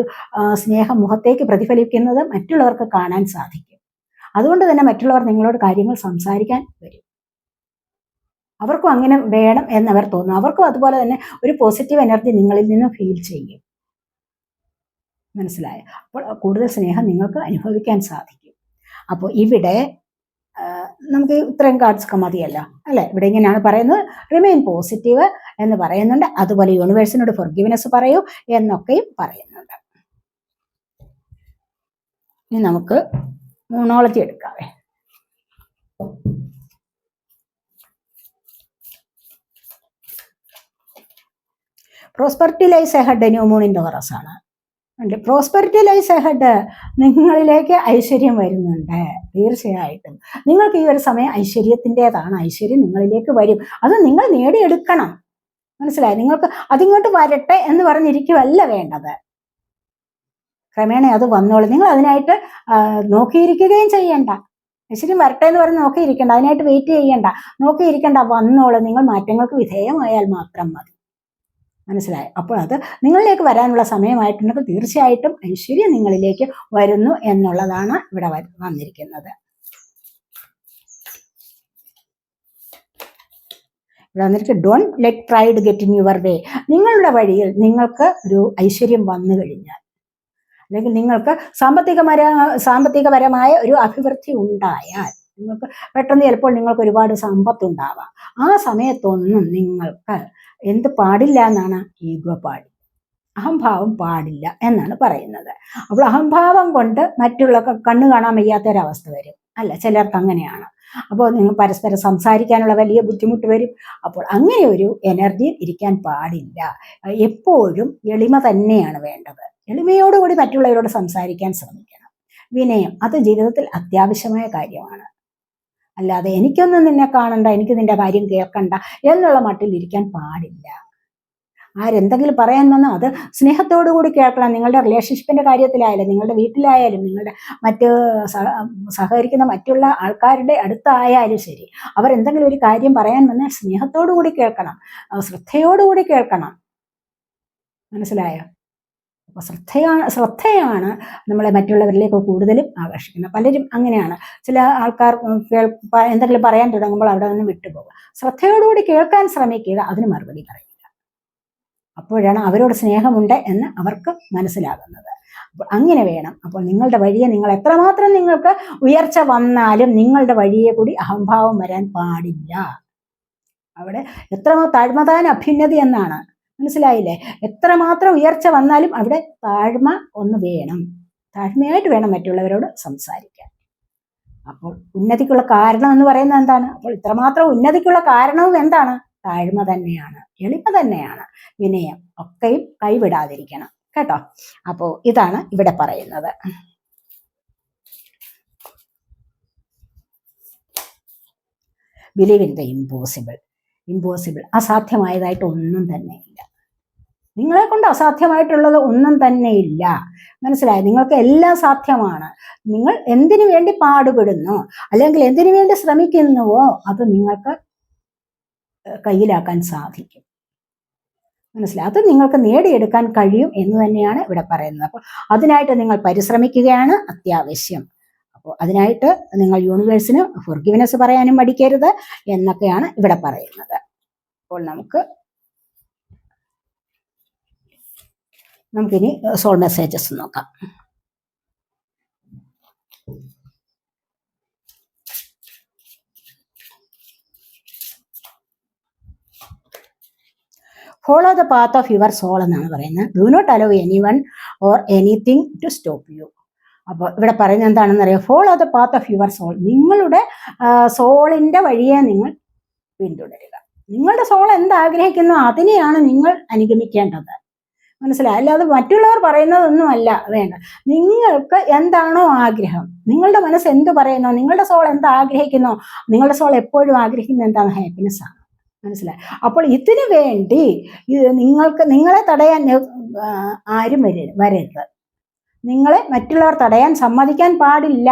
സ്നേഹം മുഖത്തേക്ക് പ്രതിഫലിക്കുന്നത് മറ്റുള്ളവർക്ക് കാണാൻ സാധിക്കും. അതുകൊണ്ട് തന്നെ മറ്റുള്ളവർ നിങ്ങളോട് കാര്യങ്ങൾ സംസാരിക്കാൻ വരും. അവർക്കും അങ്ങനെ വേണം എന്നവർ തോന്നും. അവർക്കും അതുപോലെ തന്നെ ഒരു പോസിറ്റീവ് എനർജി നിങ്ങളിൽ നിന്ന് ഫീൽ ചെയ്യും. മനസ്സിലായോ? അപ്പോൾ കൂടുതൽ സ്നേഹം നിങ്ങൾക്ക് അനുഭവിക്കാൻ സാധിക്കും. അപ്പോൾ ഇവിടെ നമുക്ക് ഇത്രയും കാർഡ്സൊക്കെ മതിയല്ലോ അല്ലെ? ഇവിടെ ഇങ്ങനെയാണ് പറയുന്നത്, റിമെയിൻ പോസിറ്റീവ് എന്ന് പറയുന്നുണ്ട്. അതുപോലെ യൂണിവേഴ്സിനോട് ഫോർഗിവ്നെസ് പറയൂ എന്നൊക്കെയും പറയുന്നുണ്ട്. ഇനി നമുക്ക് മൂണോളജി എടുക്കാവേ. പ്രോസ്പെറിറ്റി ലൈസ് എഹെഡ് ന്യൂ മൂണിൻ്റെ ഹൊറസ് ആണ്. പ്രോസ്പെറിറ്റി ലൈസ് എഹെഡ്, നിങ്ങളിലേക്ക് ഐശ്വര്യം വരുന്നുണ്ട്. തീർച്ചയായിട്ടും നിങ്ങൾക്ക് ഈ ഒരു സമയം ഐശ്വര്യത്തിൻ്റെതാണ്. ഐശ്വര്യം നിങ്ങളിലേക്ക് വരും, അത് നിങ്ങൾ നേടിയെടുക്കണം. മനസ്സിലായി? നിങ്ങൾക്ക് അതിങ്ങോട്ട് വരട്ടെ എന്ന് പറഞ്ഞിരിക്കുവല്ല വേണ്ടത്. ക്രമേണ അത് വന്നോളൂ. നിങ്ങൾ അതിനായിട്ട് നോക്കിയിരിക്കുകയും ചെയ്യണ്ട. ഐശ്വര്യം വരട്ടെ എന്ന് പറഞ്ഞ് നോക്കിയിരിക്കണ്ട, അതിനായിട്ട് വെയിറ്റ് ചെയ്യണ്ട, നോക്കിയിരിക്കണ്ട, വന്നോളൂ. നിങ്ങൾ മാറ്റങ്ങൾക്ക് വിധേയമായാൽ മാത്രം മതി. മനസ്സിലായി? അപ്പോൾ അത് നിങ്ങളിലേക്ക് വരാനുള്ള സമയമായിട്ടുണ്ടെങ്കിൽ തീർച്ചയായിട്ടും ഐശ്വര്യം നിങ്ങളിലേക്ക് വരുന്നു എന്നുള്ളതാണ് ഇവിടെ വന്നിരിക്കുന്നത്. ഇവിടെ വന്നിട്ട് don't let pride get in your way. നിങ്ങളുടെ വഴിയിൽ നിങ്ങൾക്ക് ഒരു ഐശ്വര്യം വന്നു കഴിഞ്ഞാൽ, അല്ലെങ്കിൽ നിങ്ങൾക്ക് സാമ്പത്തികപരമായ ഒരു അഭിവൃദ്ധി ഉണ്ടായാൽ, നിങ്ങൾക്ക് പെട്ടെന്ന് ചിലപ്പോൾ നിങ്ങൾക്ക് ഒരുപാട് സമ്പത്തുണ്ടാവാം. ആ സമയത്തൊന്നും നിങ്ങൾക്ക് എന്ത് പാടില്ല എന്നാണ്? ഈഗോ പാടില്ല, അഹംഭാവം പാടില്ല എന്നാണ് പറയുന്നത്. അപ്പോൾ അഹംഭാവം കൊണ്ട് മറ്റുള്ള കണ്ണു കാണാൻ വയ്യാത്തൊരവസ്ഥ വരും അല്ല, ചിലർക്ക് അങ്ങനെയാണ്. അപ്പോൾ നിങ്ങൾ പരസ്പരം സംസാരിക്കാനുള്ള വലിയ ബുദ്ധിമുട്ട് വരും. അപ്പോൾ അങ്ങനെ ഒരു എനർജി ഇരിക്കാൻ പാടില്ല. എപ്പോഴും എളിമ തന്നെയാണ് വേണ്ടത്. എളിമയോടുകൂടി മറ്റുള്ളവരോട് സംസാരിക്കാൻ ശ്രമിക്കണം. വിനയം, അത് ജീവിതത്തിൽ അത്യാവശ്യമായ കാര്യമാണ്. അല്ലാതെ എനിക്കൊന്നും നിന്നെ കാണണ്ട, എനിക്ക് നിന്റെ കാര്യം കേൾക്കണ്ട എന്നുള്ള മട്ടിൽ ഇരിക്കാൻ പാടില്ല. ആരെന്തെങ്കിലും പറയാൻ വന്നാൽ അത് സ്നേഹത്തോടു കൂടി കേൾക്കണം. നിങ്ങളുടെ റിലേഷൻഷിപ്പിന്റെ കാര്യത്തിലായാലും, നിങ്ങളുടെ വീട്ടിലായാലും, നിങ്ങളുടെ മറ്റ് സഹകരിക്കുന്ന മറ്റുള്ള ആൾക്കാരുടെ അടുത്തായാലും ശരി, അവരെന്തെങ്കിലും ഒരു കാര്യം പറയാൻ വന്നാൽ സ്നേഹത്തോടു കൂടി കേൾക്കണം, ശ്രദ്ധയോടുകൂടി കേൾക്കണം. മനസ്സിലായോ? അപ്പോൾ ശ്രദ്ധയാണ് നമ്മളെ മറ്റുള്ളവരിലേക്ക് കൂടുതലും ആകർഷിക്കുന്നത്. പലരും അങ്ങനെയാണ്. ചില ആൾക്കാർ എന്തെങ്കിലും പറയാൻ തുടങ്ങുമ്പോൾ അവിടെ നിന്ന് വിട്ടുപോകുക. ശ്രദ്ധയോടുകൂടി കേൾക്കാൻ ശ്രമിക്കുക, അതിന് മറുപടി പറയുക. അപ്പോഴാണ് അവരോട് സ്നേഹമുണ്ട് എന്ന് അവർക്ക് മനസ്സിലാകുന്നത്. അപ്പോൾ അങ്ങനെ വേണം. അപ്പോൾ നിങ്ങളുടെ വഴിയെ നിങ്ങൾ എത്രമാത്രം നിങ്ങൾക്ക് ഉയർച്ച വന്നാലും നിങ്ങളുടെ വഴിയെ കൂടി അഹംഭാവം വരാൻ പാടില്ല. അവിടെ താഴ്മതാൻ അഭ്യുന്നതി എന്നാണ്. മനസ്സിലായില്ലേ? എത്രമാത്രം ഉയർച്ച വന്നാലും അവിടെ താഴ്മ ഒന്ന് വേണം. താഴ്മയായിട്ട് വേണം മറ്റുള്ളവരോട് സംസാരിക്കാൻ. അപ്പോൾ ഉന്നതിക്കുള്ള കാരണം എന്ന് പറയുന്നത് എന്താണ്? അപ്പോൾ ഇത്രമാത്രം ഉന്നതിക്കുള്ള കാരണവും എന്താണ്? താഴ്മ തന്നെയാണ്, എളിമ തന്നെയാണ്, വിനയം ഒക്കെയും കൈവിടാതിരിക്കണം കേട്ടോ. അപ്പോൾ ഇതാണ് ഇവിടെ പറയുന്നത്. Believe in the impossible. Impossible, അസാധ്യമായതായിട്ട് ഒന്നും തന്നെ ഇല്ല. നിങ്ങളെ കൊണ്ട് അസാധ്യമായിട്ടുള്ളത് ഒന്നും തന്നെ ഇല്ല. മനസ്സിലായി? നിങ്ങൾക്ക് എല്ലാം സാധ്യമാണ്. നിങ്ങൾ എന്തിനു വേണ്ടി പാടുപെടുന്നു അല്ലെങ്കിൽ എന്തിനു വേണ്ടി ശ്രമിക്കുന്നുവോ അത് നിങ്ങൾക്ക് കയ്യിലാക്കാൻ സാധിക്കും. മനസ്സിലായി? അത് നിങ്ങൾക്ക് നേടിയെടുക്കാൻ കഴിയും എന്ന് തന്നെയാണ് ഇവിടെ പറയുന്നത്. അപ്പോൾ അതിനായിട്ട് നിങ്ങൾ പരിശ്രമിക്കുകയാണ് അത്യാവശ്യം. അപ്പോൾ അതിനായിട്ട് നിങ്ങൾ യൂണിവേഴ്സിന് ഫോർഗിവ്നെസ് പറയാനും മടിക്കരുത് എന്നൊക്കെയാണ് ഇവിടെ പറയുന്നത്. അപ്പോൾ നമുക്കിനി സോൾ മെസ്സേജസ് നോക്കാം. Follow the path of your soul എന്നാണ് പറയുന്നത്. Do not allow anyone or anything to stop you. അപ്പോൾ ഇവിടെ പറയുന്നത് എന്താണെന്ന് അറിയാം? Follow the path of your soul. നിങ്ങളുടെ സോളിന്റെ വഴിയെ നിങ്ങൾ പിന്തുടരുക. നിങ്ങളുടെ സോൾ എന്താഗ്രഹിക്കുന്നു അതിനെയാണ് നിങ്ങൾ അനുഗമിക്കേണ്ടത്. മനസ്സിലായി? അല്ലാതെ മറ്റുള്ളവർ പറയുന്നതൊന്നുമല്ല വേണ്ട. നിങ്ങൾക്ക് എന്താണോ ആഗ്രഹം, നിങ്ങളുടെ മനസ്സ് എന്ത് പറയുന്നോ, നിങ്ങളുടെ സോൾ എന്താ ആഗ്രഹിക്കുന്നോ, നിങ്ങളുടെ സോൾ എപ്പോഴും ആഗ്രഹിക്കുന്നത് എന്താണ്? ഹാപ്പിനെസ് ആണ്. മനസ്സിലായി? അപ്പോൾ ഇതിനു വേണ്ടി നിങ്ങളെ തടയാൻ ആരും വരരുത്. നിങ്ങളെ മറ്റുള്ളവർ തടയാൻ സമ്മതിക്കാൻ പാടില്ല.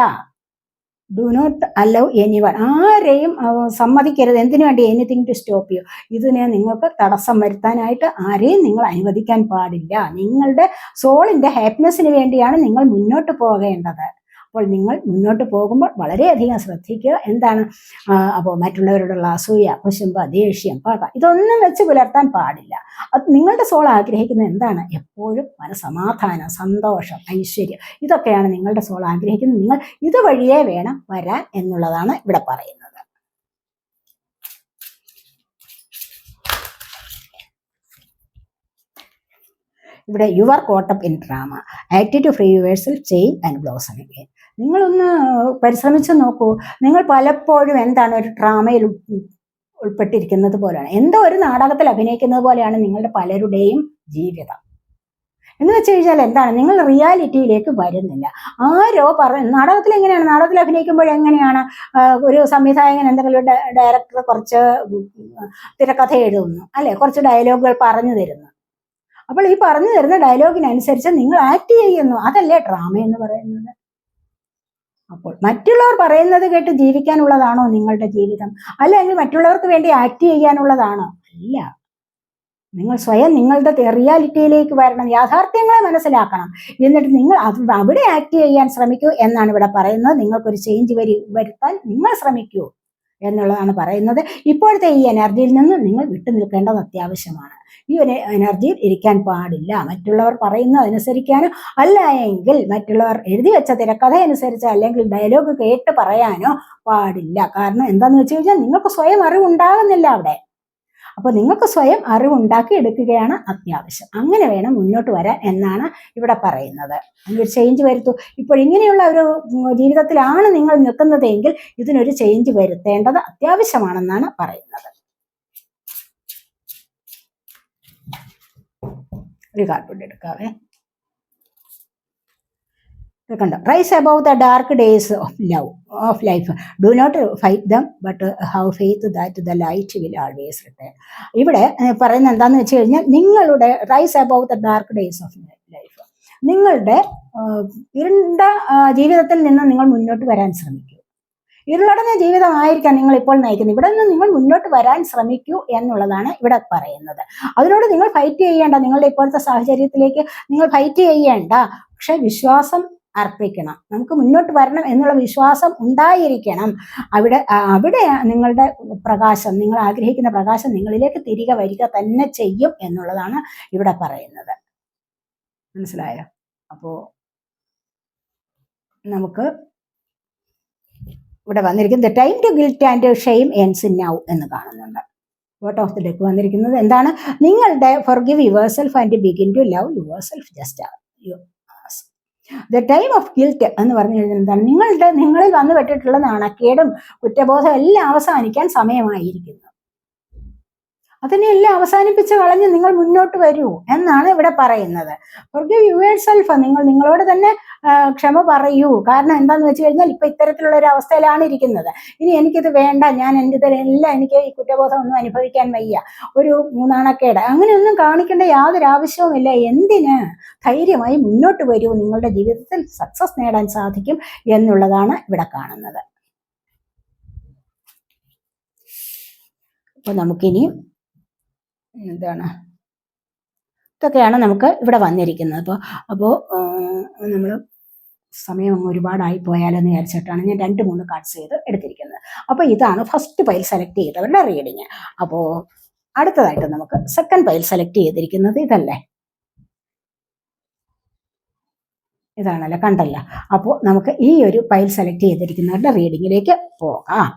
Do not allow anyone. ആരെയും സമ്മതിക്കരുത്. എന്തിനു വേണ്ടി? Anything to stop you. ഇതിനെ നിങ്ങൾക്ക് തടസ്സം വരുത്താനായിട്ട് ആരെയും നിങ്ങൾ അനുവദിക്കാൻ പാടില്ല. നിങ്ങളുടെ സോളിന്റെ ഹാപ്പിനെസ്സിന് വേണ്ടിയാണ് നിങ്ങൾ മുന്നോട്ട് പോകേണ്ടത്. അപ്പോൾ നിങ്ങൾ മുന്നോട്ട് പോകുമ്പോൾ വളരെയധികം ശ്രദ്ധിക്കുക. എന്താണ്? അപ്പോൾ മറ്റുള്ളവരോടുള്ള അസൂയ, കുശുമ്പ, ദേഷ്യം, പക ഇതൊന്നും വെച്ച് പുലർത്താൻ പാടില്ല. അത് നിങ്ങളുടെ സോൾ ആഗ്രഹിക്കുന്നത് എന്താണ്? എപ്പോഴും മനസമാധാനം, സന്തോഷം, ഐശ്വര്യം, ഇതൊക്കെയാണ് നിങ്ങളുടെ സോൾ ആഗ്രഹിക്കുന്നത്. നിങ്ങൾ ഇതുവഴിയേ വേണം വരാൻ എന്നുള്ളതാണ് ഇവിടെ പറയുന്നത്. ഇവിടെ you are caught up in drama, act to free yourself, change and blossom again. നിങ്ങളൊന്ന് പരിശ്രമിച്ച് നോക്കൂ. നിങ്ങൾ പലപ്പോഴും എന്താണ് ഒരു ഡ്രാമയിൽ ഉൾപ്പെട്ടിരിക്കുന്നത് പോലെയാണ്, എന്തോ ഒരു നാടകത്തിൽ അഭിനയിക്കുന്നത് പോലെയാണ് നിങ്ങളുടെ പലരുടെയും ജീവിതം. എന്ന് വെച്ച് കഴിഞ്ഞാൽ എന്താണ്? നിങ്ങൾ റിയാലിറ്റിയിലേക്ക് വരുന്നില്ല. ആരോ നാടകത്തിൽ എങ്ങനെയാണ്? നാടകത്തിൽ അഭിനയിക്കുമ്പോൾ എങ്ങനെയാണ്? ഒരു സംവിധായകൻ എന്തെങ്കിലും ഡയറക്ടർ കുറച്ച് തിരക്കഥ എഴുതുന്നു, അല്ലെ? കുറച്ച് ഡയലോഗുകൾ പറഞ്ഞു തരുന്നു. അപ്പോൾ ഈ പറഞ്ഞു തരുന്ന ഡയലോഗിനനുസരിച്ച് നിങ്ങൾ ആക്ട് ചെയ്യുന്നു. അതല്ലേ ഡ്രാമ എന്ന് പറയുന്നത്? അപ്പോൾ മറ്റുള്ളവർ പറയുന്നത് കേട്ട് ജീവിക്കാനുള്ളതാണോ നിങ്ങളുടെ ജീവിതം? അല്ലെങ്കിൽ മറ്റുള്ളവർക്ക് വേണ്ടി ആക്ട് ചെയ്യാനുള്ളതാണോ? അല്ല. നിങ്ങൾ സ്വയം നിങ്ങളുടെ റിയാലിറ്റിയിലേക്ക് വരണം, യാഥാർത്ഥ്യങ്ങളെ മനസ്സിലാക്കണം. എന്നിട്ട് നിങ്ങൾ അവിടെ ആക്ട് ചെയ്യാൻ ശ്രമിക്കൂ എന്നാണ് ഇവിടെ പറയുന്നത്. നിങ്ങൾക്കൊരു ചേഞ്ച് വരുത്താൻ നിങ്ങൾ ശ്രമിക്കൂ എന്നുള്ളതാണ് പറയുന്നത്. ഇപ്പോഴത്തെ ഈ എനർജിയിൽ നിന്ന് നിങ്ങൾ വിട്ടു നിൽക്കേണ്ടത് അത്യാവശ്യമാണ്. ഈ ഒരു എനർജിയിൽ ഇരിക്കാൻ പാടില്ല. മറ്റുള്ളവർ പറയുന്നത് അനുസരിക്കാനോ അല്ല എങ്കിൽ മറ്റുള്ളവർ എഴുതി വെച്ച തിരക്കഥ അനുസരിച്ച് അല്ലെങ്കിൽ ഡയലോഗ് കേട്ട് പറയാനോ പാടില്ല. കാരണം എന്താണെന്ന് വെച്ച് കഴിഞ്ഞാൽ നിങ്ങൾക്ക് സ്വയം അറിവുണ്ടാകുന്നില്ല അവിടെ. അപ്പോൾ നിങ്ങൾക്ക് സ്വയം അറിവുണ്ടാക്കി എടുക്കുകയാണ് അത്യാവശ്യം. അങ്ങനെ വേണം മുന്നോട്ട് വരാൻ എന്നാണ് ഇവിടെ പറയുന്നത്. അതിനൊരു ചേഞ്ച് വരുത്തൂ. ഇപ്പോൾ ഇങ്ങനെയുള്ള ഒരു ജീവിതത്തിലാണ് നിങ്ങൾ നിൽക്കുന്നതെങ്കിൽ ഇതിനൊരു ചേഞ്ച് വരുത്തേണ്ടത് അത്യാവശ്യമാണെന്നാണ് പറയുന്നത്. ഒരു കാർഡ് എടുക്കാവേ. കണ്ടോ? Rise above the dark days of life, do not fight them but have faith that the light will always return. ഇവിടെ പറയുന്നത് എന്താണെന്ന് വെച്ച് കഴിഞ്ഞാൽ നിങ്ങളുടെ rise above the dark days of life, നിങ്ങളുടെ ഇരുണ്ട ജീവിതത്തിൽ നിന്ന് നിങ്ങൾ മുന്നോട്ട് വരാൻ ശ്രമിക്കൂ. ഇരുളടഞ്ഞ ജീവിതമായിരിക്കാം നിങ്ങൾ ഇപ്പോൾ നയിക്കുന്നത്. ഇവിടെ നിന്ന് നിങ്ങൾ മുന്നോട്ട് വരാൻ ശ്രമിക്കൂ എന്നുള്ളതാണ് ഇവിടെ പറയുന്നത്. അതിനോട് നിങ്ങൾ ഫൈറ്റ് ചെയ്യേണ്ട, നിങ്ങളുടെ ഇപ്പോഴത്തെ സാഹചര്യത്തിലേക്ക് നിങ്ങൾ ഫൈറ്റ് ചെയ്യേണ്ട, പക്ഷെ വിശ്വാസം അർപ്പിക്കണം. നമുക്ക് മുന്നോട്ട് വരണം എന്നുള്ള വിശ്വാസം ഉണ്ടായിരിക്കണം. അവിടെ നിങ്ങളുടെ പ്രകാശം, നിങ്ങൾ ആഗ്രഹിക്കുന്ന പ്രകാശം നിങ്ങളിലേക്ക് തിരികെ വരിക തന്നെ ചെയ്യും എന്നുള്ളതാണ് ഇവിടെ പറയുന്നത്. മനസ്സിലായോ? അപ്പോൾ നമുക്ക് ഇവിടെ വന്നിരിക്കുന്നത് time to guilt and shame ends now എന്ന് കാണുന്നുണ്ട്. വോട്ട് ഓഫ് ദി ഡെക്ക് വന്നിരിക്കുന്നത് എന്താണ്? നിങ്ങളുടെ forgive yourself and begin to love yourself just the time of guilt എന്ന് പറഞ്ഞു കഴിഞ്ഞാൽ എന്താണ്? നിങ്ങളിൽ വന്നു പെട്ടിട്ടുള്ള നാണക്കേടും കുറ്റബോധം എല്ലാം അവസാനിക്കാൻ സമയമായിരിക്കുന്നു. അതിനെല്ലാം അവസാനിപ്പിച്ച് കളഞ്ഞ് നിങ്ങൾ മുന്നോട്ട് വരൂ എന്നാണ് ഇവിടെ പറയുന്നത്. ഫോർഗിവ് യുവർസെൽഫ്, നിങ്ങൾ നിങ്ങളോട് തന്നെ ക്ഷമ പറയൂ. കാരണം എന്താന്ന് വെച്ച് കഴിഞ്ഞാൽ ഇപ്പൊ ഇത്തരത്തിലുള്ള ഒരു അവസ്ഥയിലാണ് ഇരിക്കുന്നത്. ഇനി എനിക്കിത് വേണ്ട, ഞാൻ എൻ്റെ ഇതിലെല്ലാം എനിക്ക് ഈ കുറ്റബോധം ഒന്നും അനുഭവിക്കാൻ വയ്യ, ഒരു നാണക്കേട് അങ്ങനെയൊന്നും കാണിക്കേണ്ട യാതൊരു ആവശ്യവുമില്ല. എന്തിന്? ധൈര്യമായി മുന്നോട്ട് വരൂ, നിങ്ങളുടെ ജീവിതത്തിൽ സക്സസ് നേടാൻ സാധിക്കും എന്നുള്ളതാണ് ഇവിടെ കാണുന്നത്. അപ്പൊ നമുക്കിനി എന്താണ്, ഇതൊക്കെയാണ് നമുക്ക് ഇവിടെ വന്നിരിക്കുന്നത്. അപ്പോൾ നമ്മൾ സമയം ഒരുപാടായി പോയാലെന്ന് വിചാരിച്ചിട്ടാണ് ഞാൻ 2-3 കാർഡ്സ് ചെയ്ത് എടുത്തിരിക്കുന്നത്. അപ്പോൾ ഇതാണ് ഫസ്റ്റ് പൈൽ സെലക്ട് ചെയ്തവരുടെ റീഡിങ്. അപ്പോൾ അടുത്തതായിട്ട് നമുക്ക് സെക്കൻഡ് പൈൽ സെലക്ട് ചെയ്തിരിക്കുന്നത് ഇതല്ലേ, ഇതാണല്ലോ, കണ്ടല്ല. അപ്പോൾ നമുക്ക് ഈ ഒരു പൈൽ സെലക്ട് ചെയ്തിരിക്കുന്നവരുടെ റീഡിങ്ങിലേക്ക് പോകാം.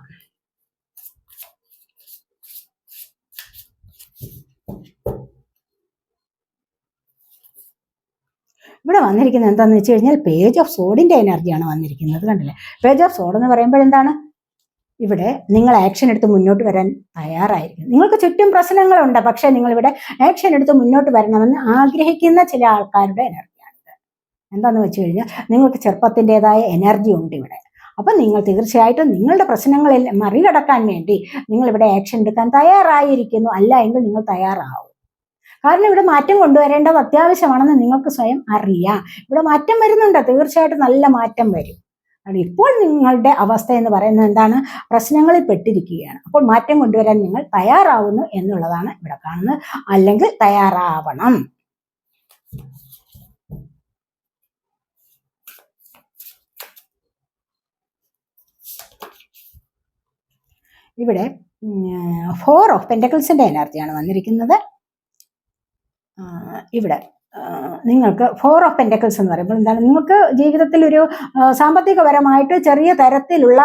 ഇവിടെ വന്നിരിക്കുന്നത് എന്താണെന്ന് വെച്ച് കഴിഞ്ഞാൽ പേജ് ഓഫ് സോഡിന്റെ എനർജിയാണ് വന്നിരിക്കുന്നത്. കണ്ടില്ലേ, പേജ് ഓഫ് സോഡ് എന്ന് പറയുമ്പോൾ എന്താണ്, ഇവിടെ നിങ്ങൾ ആക്ഷൻ എടുത്ത് മുന്നോട്ട് വരാൻ തയ്യാറായിരിക്കും. നിങ്ങൾക്ക് ചുറ്റും പ്രശ്നങ്ങളുണ്ട്, പക്ഷെ നിങ്ങളിവിടെ ആക്ഷൻ എടുത്ത് മുന്നോട്ട് വരണമെന്ന് ആഗ്രഹിക്കുന്ന ചില ആൾക്കാരുടെ എനർജിയാണിത്. എന്താണെന്ന് വെച്ച് കഴിഞ്ഞാൽ നിങ്ങൾക്ക് ചെറുപ്പത്തിൻ്റെതായ എനർജി ഉണ്ട് ഇവിടെ. അപ്പം നിങ്ങൾ തീർച്ചയായിട്ടും നിങ്ങളുടെ പ്രശ്നങ്ങളെല്ലാം മറികടക്കാൻ വേണ്ടി നിങ്ങളിവിടെ ആക്ഷൻ എടുക്കാൻ തയ്യാറായിരിക്കുന്നു. അല്ല എങ്കിൽ നിങ്ങൾ തയ്യാറാവും. കാരണം ഇവിടെ മാറ്റം കൊണ്ടുവരേണ്ടത് അത്യാവശ്യമാണെന്ന് നിങ്ങൾക്ക് സ്വയം അറിയാം. ഇവിടെ മാറ്റം വരുന്നുണ്ട്, തീർച്ചയായിട്ടും നല്ല മാറ്റം വരും. ഇപ്പോൾ നിങ്ങളുടെ അവസ്ഥ എന്ന് പറയുന്നത് എന്താണ്, പ്രശ്നങ്ങളിൽ പെട്ടിരിക്കുകയാണ്. അപ്പോൾ മാറ്റം കൊണ്ടുവരാൻ നിങ്ങൾ തയ്യാറാവുന്നു എന്നുള്ളതാണ് ഇവിടെ കാണുന്നത്. അല്ലെങ്കിൽ തയ്യാറാവണം. ഇവിടെ 4 ഓഫ് പെന്റക്കിൾസിന്റെ എനർജിയാണ് വന്നിരിക്കുന്നത്. ഇവിടെ നിങ്ങൾക്ക് 4 ഓഫ് പെന്റക്കിൾസ് എന്ന് പറയുമ്പോൾ എന്താണ്, നിങ്ങൾക്ക് ജീവിതത്തിൽ ഒരു സാമ്പത്തികപരമായിട്ട് ചെറിയ തരത്തിലുള്ള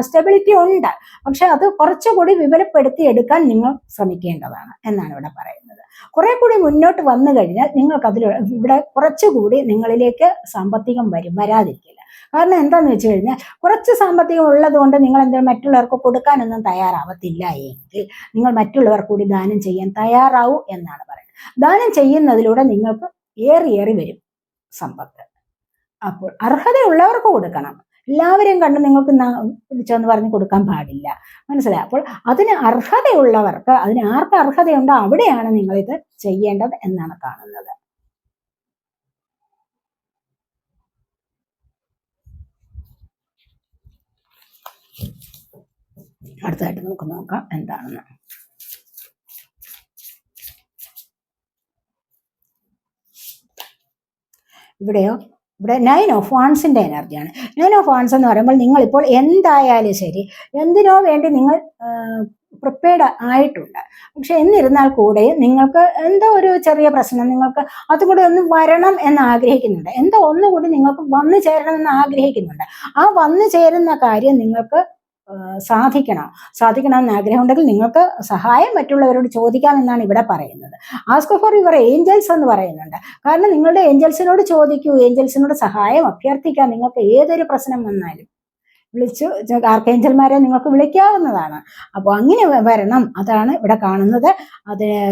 സ്റ്റെബിലിറ്റി ഉണ്ട്, പക്ഷെ അത് കുറച്ചുകൂടി വിപുലപ്പെടുത്തി എടുക്കാൻ നിങ്ങൾ ശ്രമിക്കേണ്ടതാണ് എന്നാണ് ഇവിടെ പറയുന്നത്. കുറെ കൂടി മുന്നോട്ട് വന്നു കഴിഞ്ഞാൽ നിങ്ങൾക്ക് ഇവിടെ കുറച്ചുകൂടി നിങ്ങളിലേക്ക് സാമ്പത്തികം വരാതിരിക്കില്ല. കാരണം എന്താന്ന് വെച്ച് കഴിഞ്ഞാൽ കുറച്ച് സാമ്പത്തികം ഉള്ളത് കൊണ്ട് നിങ്ങൾ എന്താ മറ്റുള്ളവർക്ക് കൊടുക്കാനൊന്നും തയ്യാറാവത്തില്ല എങ്കിൽ നിങ്ങൾ മറ്റുള്ളവർക്ക് കൂടി ദാനം ചെയ്യാൻ തയ്യാറാവൂ എന്നാണ് പറയുന്നത്. ദാനം ചെയ്യുന്നതിലൂടെ നിങ്ങൾക്ക് ഏറി വരും സമ്പത്ത്. അപ്പോൾ അർഹതയുള്ളവർക്ക് കൊടുക്കണം. എല്ലാവരെയും കണ്ട് നിങ്ങൾക്ക് പിടിച്ചെന്ന് പറഞ്ഞ് കൊടുക്കാൻ പാടില്ല, മനസ്സിലായി? അപ്പോൾ അതിന് അർഹതയുള്ളവർക്ക്, അതിന് ആർക്ക് അർഹതയുണ്ടോ അവിടെയാണ് നിങ്ങളിത് ചെയ്യേണ്ടത് എന്നാണ് കാണുന്നത്. അടുത്തതായിട്ട് നമുക്ക് നോക്കാം എന്താണെന്ന്. ഇവിടെ 9 ഓഫ് വാൺസിന്റെ എനർജിയാണ്. 9 ഓഫ് വാൺസ് എന്ന് പറയുമ്പോൾ നിങ്ങളിപ്പോൾ എന്തായാലും ശരി എന്തിനോ വേണ്ടി നിങ്ങൾ പ്രിപ്പയർഡ് ആയിട്ടുണ്ട്. പക്ഷെ എന്നിരുന്നാൽ കൂടെ നിങ്ങൾക്ക് എന്തോ ഒരു ചെറിയ പ്രശ്നം, നിങ്ങൾക്ക് അതും കൂടി ഒന്ന് വരണം എന്ന് ആഗ്രഹിക്കുന്നുണ്ട്, എന്തോ ഒന്നുകൂടി നിങ്ങൾക്ക് വന്നു ചേരണം എന്ന് ആഗ്രഹിക്കുന്നുണ്ട്. ആ വന്നു ചേരുന്ന കാര്യം നിങ്ങൾക്ക് സാധിക്കണമെന്ന് ആഗ്രഹമുണ്ടെങ്കിൽ നിങ്ങൾക്ക് സഹായം മറ്റുള്ളവരോട് ചോദിക്കാമെന്നാണ് ഇവിടെ പറയുന്നത്. ആസ്ക് ഫോർ യുവർ ഏഞ്ചൽസ് എന്ന് പറയുന്നുണ്ട്. കാരണം നിങ്ങളുടെ ഏഞ്ചൽസിനോട് ചോദിക്കൂ, ഏഞ്ചൽസിനോട് സഹായം അഭ്യർത്ഥിക്കാം. നിങ്ങൾക്ക് ഏതൊരു പ്രശ്നം വന്നാലും വിളിച്ചു ആർക്കേഞ്ചൽമാരെ നിങ്ങൾക്ക് വിളിക്കാവുന്നതാണ്. അപ്പോൾ അങ്ങനെ വരണം, അതാണ് ഇവിടെ കാണുന്നത്. അതിന്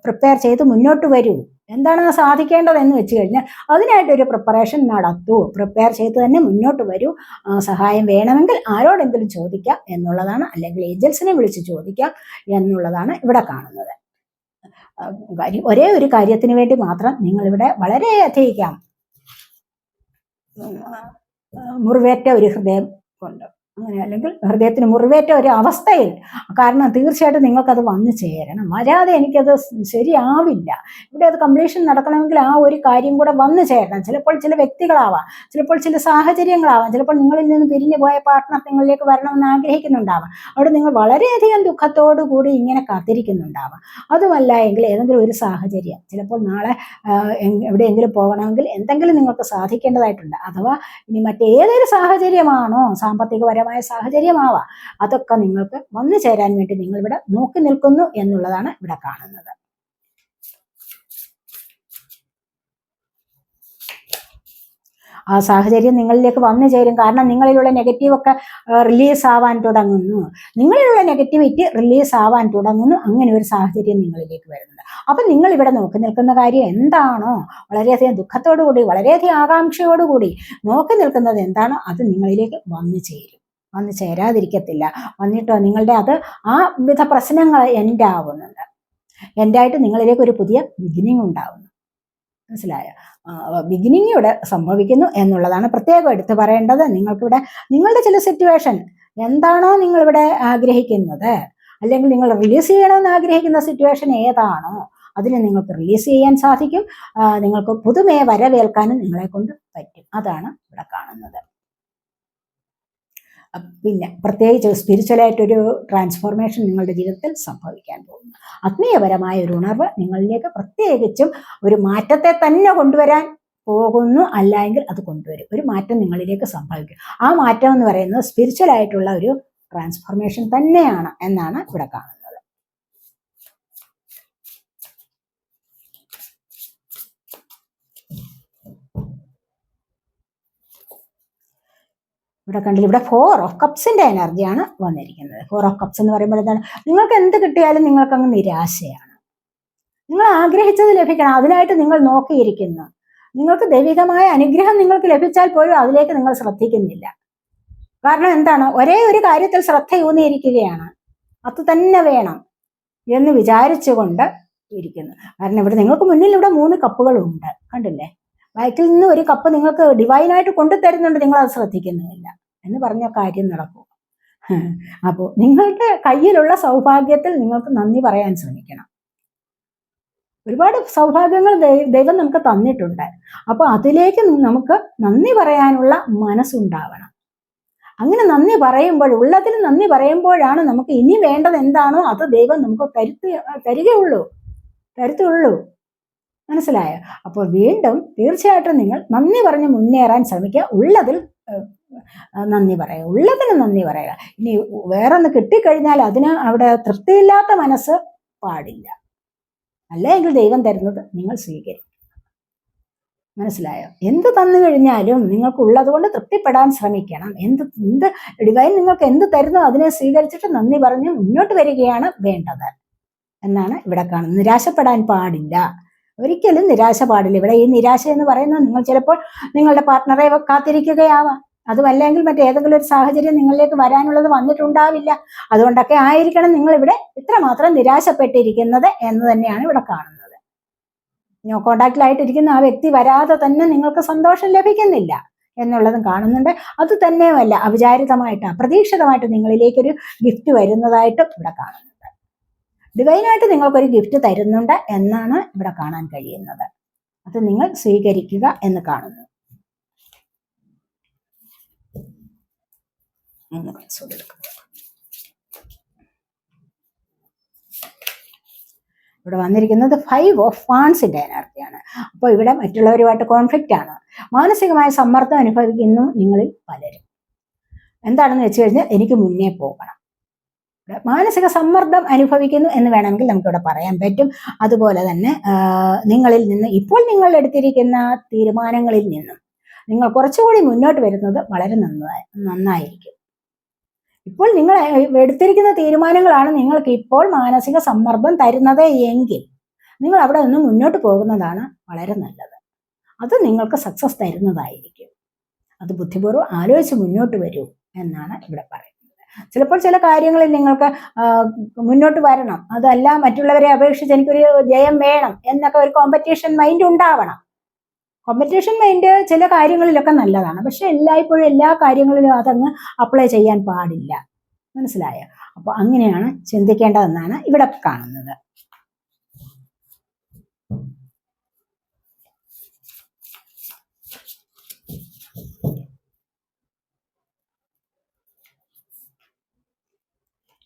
പ്രിപ്പയർ ചെയ്ത് മുന്നോട്ട് വരൂ. എന്താണ് സാധിക്കേണ്ടത് എന്ന് വെച്ച് കഴിഞ്ഞാൽ അതിനായിട്ടൊരു പ്രിപ്പറേഷൻ നടത്തൂ. പ്രിപ്പയർ ചെയ്ത് തന്നെ മുന്നോട്ട് വരൂ. സഹായം വേണമെങ്കിൽ ആരോടെങ്കിലും ചോദിക്കാം എന്നുള്ളതാണ്, അല്ലെങ്കിൽ ഏഞ്ചൽസിനെ വിളിച്ച് ചോദിക്കാം എന്നുള്ളതാണ് ഇവിടെ കാണുന്നത്. ഒരേ ഒരു കാര്യത്തിന് വേണ്ടി മാത്രം നിങ്ങളിവിടെ വളരെയധികം മുറിവേറ്റ ഒരു ഹൃദയം കൊണ്ട്, അങ്ങനെ അല്ലെങ്കിൽ ഹൃദയത്തിന് മുറിവേറ്റ ഒരു അവസ്ഥയിൽ, കാരണം തീർച്ചയായിട്ടും നിങ്ങൾക്കത് വന്നു ചേരണം. വരാതെ എനിക്കത് ശരിയാവില്ല. ഇവിടെ അത് കംപ്ലീഷൻ നടക്കണമെങ്കിൽ ആ ഒരു കാര്യം കൂടെ വന്നു ചേരണം. ചിലപ്പോൾ ചില വ്യക്തികളാവാം, ചിലപ്പോൾ ചില സാഹചര്യങ്ങളാവാം, ചിലപ്പോൾ നിങ്ങളിൽ നിന്ന് പിരിഞ്ഞു പോയ പാർട്ട്ണർ നിങ്ങളിലേക്ക് വരണമെന്ന് ആഗ്രഹിക്കുന്നുണ്ടാവാം. അവിടെ നിങ്ങൾ വളരെയധികം ദുഃഖത്തോടു കൂടി ഇങ്ങനെ കാത്തിരിക്കുന്നുണ്ടാവാം. അതുമല്ല എങ്കിൽ ഏതെങ്കിലും ഒരു സാഹചര്യം, ചിലപ്പോൾ നാളെ എവിടെയെങ്കിലും പോകണമെങ്കിൽ എന്തെങ്കിലും നിങ്ങൾക്ക് സാധിക്കേണ്ടതായിട്ടുണ്ട്. അഥവാ ഇനി മറ്റേതൊരു സാഹചര്യമാണോ, സാമ്പത്തികപരമായ സാഹചര്യമാവാം, അതൊക്കെ നിങ്ങൾക്ക് വന്നു ചേരാൻ വേണ്ടി നിങ്ങൾ ഇവിടെ നോക്കി നിൽക്കുന്നു എന്നുള്ളതാണ് ഇവിടെ കാണുന്നത്. ആ സാഹചര്യം നിങ്ങളിലേക്ക് വന്നു ചേരും. കാരണം നിങ്ങളിലുള്ള നെഗറ്റീവൊക്കെ റിലീസ് ആവാൻ തുടങ്ങുന്നു, നിങ്ങളിലുള്ള നെഗറ്റിവിറ്റി റിലീസ് ആവാൻ തുടങ്ങുന്നു. അങ്ങനെ ഒരു സാഹചര്യം നിങ്ങളിലേക്ക് വരുന്നുണ്ട്. അപ്പൊ നിങ്ങൾ ഇവിടെ നോക്കി നിൽക്കുന്ന കാര്യം എന്താണോ, വളരെയധികം ദുഃഖത്തോടുകൂടി വളരെയധികം ആകാംക്ഷയോടുകൂടി നോക്കി നിൽക്കുന്നത് എന്താണോ അത് നിങ്ങളിലേക്ക് വന്നു ചേരും. വന്നു ചേരാതിരിക്കത്തില്ല. വന്നിട്ടോ നിങ്ങളുടെ അത് ആ വിധ പ്രശ്നങ്ങൾ എൻഡ് ആവുന്നുണ്ട്. എൻഡായിട്ട് നിങ്ങളിലേക്ക് ഒരു പുതിയ ബിഗിനിങ് ഉണ്ടാവുന്നു. മനസ്സിലായോ? ബിഗിനിങ് ഇവിടെ സംഭവിക്കുന്നു എന്നുള്ളതാണ് പ്രത്യേകം എടുത്തു പറയേണ്ടത്. നിങ്ങൾക്കിവിടെ നിങ്ങളുടെ ചില സിറ്റുവേഷൻ എന്താണോ നിങ്ങളിവിടെ ആഗ്രഹിക്കുന്നത്, അല്ലെങ്കിൽ നിങ്ങൾ റിലീസ് ചെയ്യണമെന്ന് ആഗ്രഹിക്കുന്ന സിറ്റുവേഷൻ ഏതാണോ അതിനെ നിങ്ങൾക്ക് റിലീസ് ചെയ്യാൻ സാധിക്കും. നിങ്ങൾക്ക് പുതുമയെ വരവേൽക്കാനും നിങ്ങളെ കൊണ്ട് പറ്റും. അതാണ് ഇവിടെ കാണുന്നത്. പിന്നെ പ്രത്യേകിച്ച് സ്പിരിച്വലായിട്ടൊരു ട്രാൻസ്ഫോർമേഷൻ നിങ്ങളുടെ ജീവിതത്തിൽ സംഭവിക്കാൻ പോകുന്നു. ആത്മീയപരമായ ഒരു ഉണർവ് നിങ്ങളിലേക്ക് പ്രത്യേകിച്ചും ഒരു മാറ്റത്തെ തന്നെ കൊണ്ടുവരാൻ പോകുന്നു. അല്ലെങ്കിൽ അത് കൊണ്ടുവരും. ഒരു മാറ്റം നിങ്ങളിലേക്ക് സംഭവിക്കും. ആ മാറ്റം എന്ന് പറയുന്നത് സ്പിരിച്വലായിട്ടുള്ള ഒരു ട്രാൻസ്ഫോർമേഷൻ തന്നെയാണ് എന്നാണ് ഇവിടെ കാണുന്നത്. ഇവിടെ കണ്ടില്ല, ഇവിടെ 4 ഓഫ് കപ്സിന്റെ എനർജിയാണ് വന്നിരിക്കുന്നത്. 4 ഓഫ് കപ്സ് എന്ന് പറയുമ്പോൾ എന്താണ്? നിങ്ങൾക്ക് എന്ത് കിട്ടിയാലും നിങ്ങൾക്കങ്ങ് നിരാശയാണ്. നിങ്ങൾ ആഗ്രഹിച്ചത് ലഭിക്കണം, അതിനായിട്ട് നിങ്ങൾ നോക്കിയിരിക്കുന്നു. നിങ്ങൾക്ക് ദൈവികമായ അനുഗ്രഹം നിങ്ങൾക്ക് ലഭിച്ചാൽ പോലും അതിലേക്ക് നിങ്ങൾ ശ്രദ്ധിക്കുന്നില്ല. കാരണം എന്താണ്? ഒരേ ഒരു കാര്യത്തിൽ ശ്രദ്ധയൂന്നിയിരിക്കുകയാണ്. അത് തന്നെ വേണം എന്ന് വിചാരിച്ചുകൊണ്ട് ഇരിക്കുന്നു. കാരണം ഇവിടെ നിങ്ങൾക്ക് മുന്നിൽ ഇവിടെ 3 കപ്പുകളുണ്ട്, കണ്ടില്ലേ? വയറ്റിൽ നിന്ന് ഒരു കപ്പ് നിങ്ങൾക്ക് ഡിവൈനായിട്ട് കൊണ്ടുതരുന്നുണ്ട്, നിങ്ങൾ അത് ശ്രദ്ധിക്കുന്നില്ല എന്ന് പറഞ്ഞ കാര്യം നടക്കും. അപ്പോൾ നിങ്ങളുടെ കയ്യിലുള്ള സൗഭാഗ്യത്തിൽ നിങ്ങൾക്ക് നന്ദി പറയാൻ ശ്രമിക്കണം. ഒരുപാട് സൗഭാഗ്യങ്ങൾ ദൈവം നമുക്ക് തന്നിട്ടുണ്ട്. അപ്പോൾ അതിലേക്ക് നമുക്ക് നന്ദി പറയാനുള്ള മനസ്സുണ്ടാവണം. അങ്ങനെ നന്ദി പറയുമ്പോൾ, ഉള്ളതിൽ നന്ദി പറയുമ്പോഴാണ് നമുക്ക് ഇനി വേണ്ടത് എന്താണോ അത് ദൈവം നമുക്ക് തരുത്തുള്ളൂ. മനസ്സിലായോ? അപ്പോൾ വീണ്ടും തീർച്ചയായിട്ടും നിങ്ങൾ നന്ദി പറഞ്ഞ് മുന്നേറാൻ ശ്രമിക്കുക. ഉള്ളതിൽ നന്ദി പറയുക, ഉള്ളതിന് നന്ദി പറയുക. ഇനി വേറൊന്ന് കിട്ടിക്കഴിഞ്ഞാൽ അതിന് അവിടെ തൃപ്തിയില്ലാത്ത മനസ്സ് പാടില്ല. അല്ലെങ്കിൽ ദൈവം തരുന്നത് നിങ്ങൾ സ്വീകരിക്കും. മനസ്സിലായോ? എന്ത് തന്നു കഴിഞ്ഞാലും നിങ്ങൾക്ക് ഉള്ളത് കൊണ്ട് തൃപ്തിപ്പെടാൻ ശ്രമിക്കണം. എന്ത് ഡിവൈൻ നിങ്ങൾക്ക് എന്ത് തരുന്നോ അതിനെ സ്വീകരിച്ചിട്ട് നന്ദി പറഞ്ഞ് മുന്നോട്ട് വരികയാണ് വേണ്ടത് എന്നാണ് ഇവിടെ കാണുന്നത്. നിരാശപ്പെടാൻ പാടില്ല, ഒരിക്കലും നിരാശ പാടില്ല. ഇവിടെ ഈ നിരാശ എന്ന് പറയുന്നത് നിങ്ങൾ ചിലപ്പോൾ നിങ്ങളുടെ പാർട്ട്ണറെ കാത്തിരിക്കുകയാവാം. അതുമല്ലെങ്കിൽ മറ്റേതെങ്കിലും ഒരു സാഹചര്യം നിങ്ങളിലേക്ക് വരാനുള്ളത് വന്നിട്ടുണ്ടാവില്ല. അതുകൊണ്ടൊക്കെ ആയിരിക്കണം നിങ്ങൾ ഇവിടെ ഇത്രമാത്രം നിരാശപ്പെട്ടിരിക്കുന്നത് എന്ന് തന്നെയാണ് ഇവിടെ കാണുന്നത്. നോ കോണ്ടാക്റ്റിലായിട്ടിരിക്കുന്ന ആ വ്യക്തി വരാതെ തന്നെ നിങ്ങൾക്ക് സന്തോഷം ലഭിക്കുന്നില്ല എന്നുള്ളതും കാണുന്നുണ്ട്. അത് തന്നെയുമല്ല, അവിചാരിതമായിട്ട് അപ്രതീക്ഷിതമായിട്ട് നിങ്ങളിലേക്കൊരു ഗിഫ്റ്റ് വരുന്നതായിട്ടും ഇവിടെ കാണുന്നുണ്ട്. ഡിവൈനായിട്ട് നിങ്ങൾക്കൊരു ഗിഫ്റ്റ് തരുന്നുണ്ട് എന്നാണ് ഇവിടെ കാണാൻ കഴിയുന്നത്. അത് നിങ്ങൾ സ്വീകരിക്കുക എന്ന് കാണുന്നു. ഇവിടെ വന്നിരിക്കുന്നത് 5 ഓഫ് വാൺസിന്റെ എനർജിയാണ്. അപ്പോൾ ഇവിടെ മറ്റുള്ളവരുമായിട്ട് കോൺഫ്ലിക്റ്റ് ആണ്. മാനസികമായ സമ്മർദ്ദം അനുഭവിക്കുന്നു നിങ്ങളിൽ പലരും. എന്താണെന്ന് വെച്ച് കഴിഞ്ഞാൽ എനിക്ക് മുന്നേ പോകണം. മാനസിക സമ്മർദ്ദം അനുഭവിക്കുന്നു എന്ന് വേണമെങ്കിൽ നമുക്കിവിടെ പറയാൻ പറ്റും. അതുപോലെ തന്നെ നിങ്ങളിൽ നിന്ന് ഇപ്പോൾ നിങ്ങൾ എടുത്തിരിക്കുന്ന തീരുമാനങ്ങളിൽ നിന്നും നിങ്ങൾ കുറച്ചുകൂടി മുന്നോട്ട് വരുന്നത് വളരെ നന്നായിരിക്കും. ഇപ്പോൾ നിങ്ങൾ എടുത്തിരിക്കുന്ന തീരുമാനങ്ങളാണ് നിങ്ങൾക്ക് ഇപ്പോൾ മാനസിക സമ്മർദ്ദം തരുന്നത് എങ്കിൽ നിങ്ങൾ അവിടെ നിന്ന് മുന്നോട്ട് പോകുന്നതാണ് വളരെ നല്ലത്. അത് നിങ്ങൾക്ക് സക്സസ് തരുന്നതായിരിക്കും. അത് ബുദ്ധിപൂർവ്വം ആലോചിച്ച് മുന്നോട്ട് വരൂ എന്നാണ് ഇവിടെ പറയുന്നത്. ചിലപ്പോൾ ചില കാര്യങ്ങളിൽ നിങ്ങൾക്ക് മുന്നോട്ട് വരണം, അതല്ല മറ്റുള്ളവരെ അപേക്ഷിച്ച് എനിക്കൊരു ജയം വേണം എന്നൊക്കെ ഒരു കോമ്പറ്റീഷൻ മൈൻഡ് ഉണ്ടാവണം. കോമ്പറ്റീഷൻ മൈൻഡ് ചില കാര്യങ്ങളിലൊക്കെ നല്ലതാണ്, പക്ഷെ എല്ലായ്പ്പോഴും എല്ലാ കാര്യങ്ങളിലും അതങ്ങ് അപ്ലൈ ചെയ്യാൻ പാടില്ല. മനസ്സിലായോ? അപ്പോൾ അങ്ങനെയാണ് ചിന്തിക്കേണ്ടതെന്നാണ് ഇവിടെ കാണുന്നത്.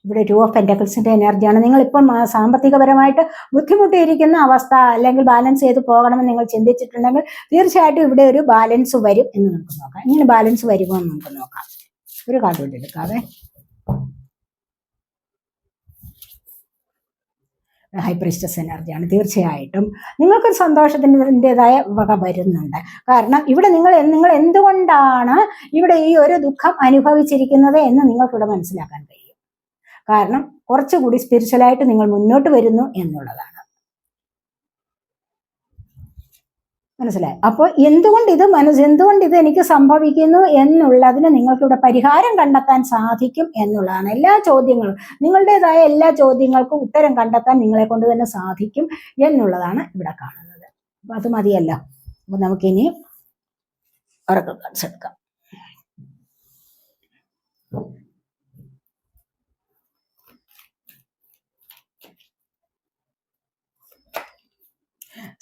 ഇവിടെ 2 ഓഫ് പെന്റക്കിൾസിന്റെ എനർജിയാണ്. നിങ്ങൾ ഇപ്പോൾ സാമ്പത്തികപരമായിട്ട് ബുദ്ധിമുട്ടിയിരിക്കുന്ന അവസ്ഥ അല്ലെങ്കിൽ ബാലൻസ് ചെയ്ത് പോകണമെന്ന് നിങ്ങൾ ചിന്തിച്ചിട്ടുണ്ടെങ്കിൽ തീർച്ചയായിട്ടും ഇവിടെ ഒരു ബാലൻസ് വരും എന്ന് നമുക്ക് നോക്കാം. ഇങ്ങനെ ബാലൻസ് വരുമോ എന്ന് നമുക്ക് നോക്കാം. ഒരു കാർഡ് കൊണ്ട് എടുക്കാവേ. ഹൈ പ്രീസ്റ്റസ് എനർജിയാണ്. തീർച്ചയായിട്ടും നിങ്ങൾക്കൊരു സന്തോഷത്തിൻ്റെതായ വക വരുന്നുണ്ട്. കാരണം ഇവിടെ നിങ്ങൾ എന്തുകൊണ്ടാണ് ഇവിടെ ഈ ഒരു ദുഃഖം അനുഭവിച്ചിരിക്കുന്നത് എന്ന് നിങ്ങൾക്കിവിടെ മനസ്സിലാക്കാൻ കഴിയും. കാരണം കുറച്ചുകൂടി സ്പിരിച്വലായിട്ട് നിങ്ങൾ മുന്നോട്ട് വരുന്നു എന്നുള്ളതാണ്. മനസ്സിലായി? അപ്പോൾ എന്തുകൊണ്ട് ഇത് എനിക്ക് സംഭവിക്കുന്നു എന്നുള്ളതിന് നിങ്ങൾക്കിവിടെ പരിഹാരം കണ്ടെത്താൻ സാധിക്കും എന്നുള്ളതാണ്. എല്ലാ ചോദ്യങ്ങളും, നിങ്ങളുടേതായ എല്ലാ ചോദ്യങ്ങൾക്കും ഉത്തരം കണ്ടെത്താൻ നിങ്ങളെ കൊണ്ട് തന്നെ സാധിക്കും എന്നുള്ളതാണ് ഇവിടെ കാണുന്നത്. അപ്പൊ അത് മതിയല്ലോ. അപ്പൊ നമുക്കിനി ഉറക്കം എടുക്കാം.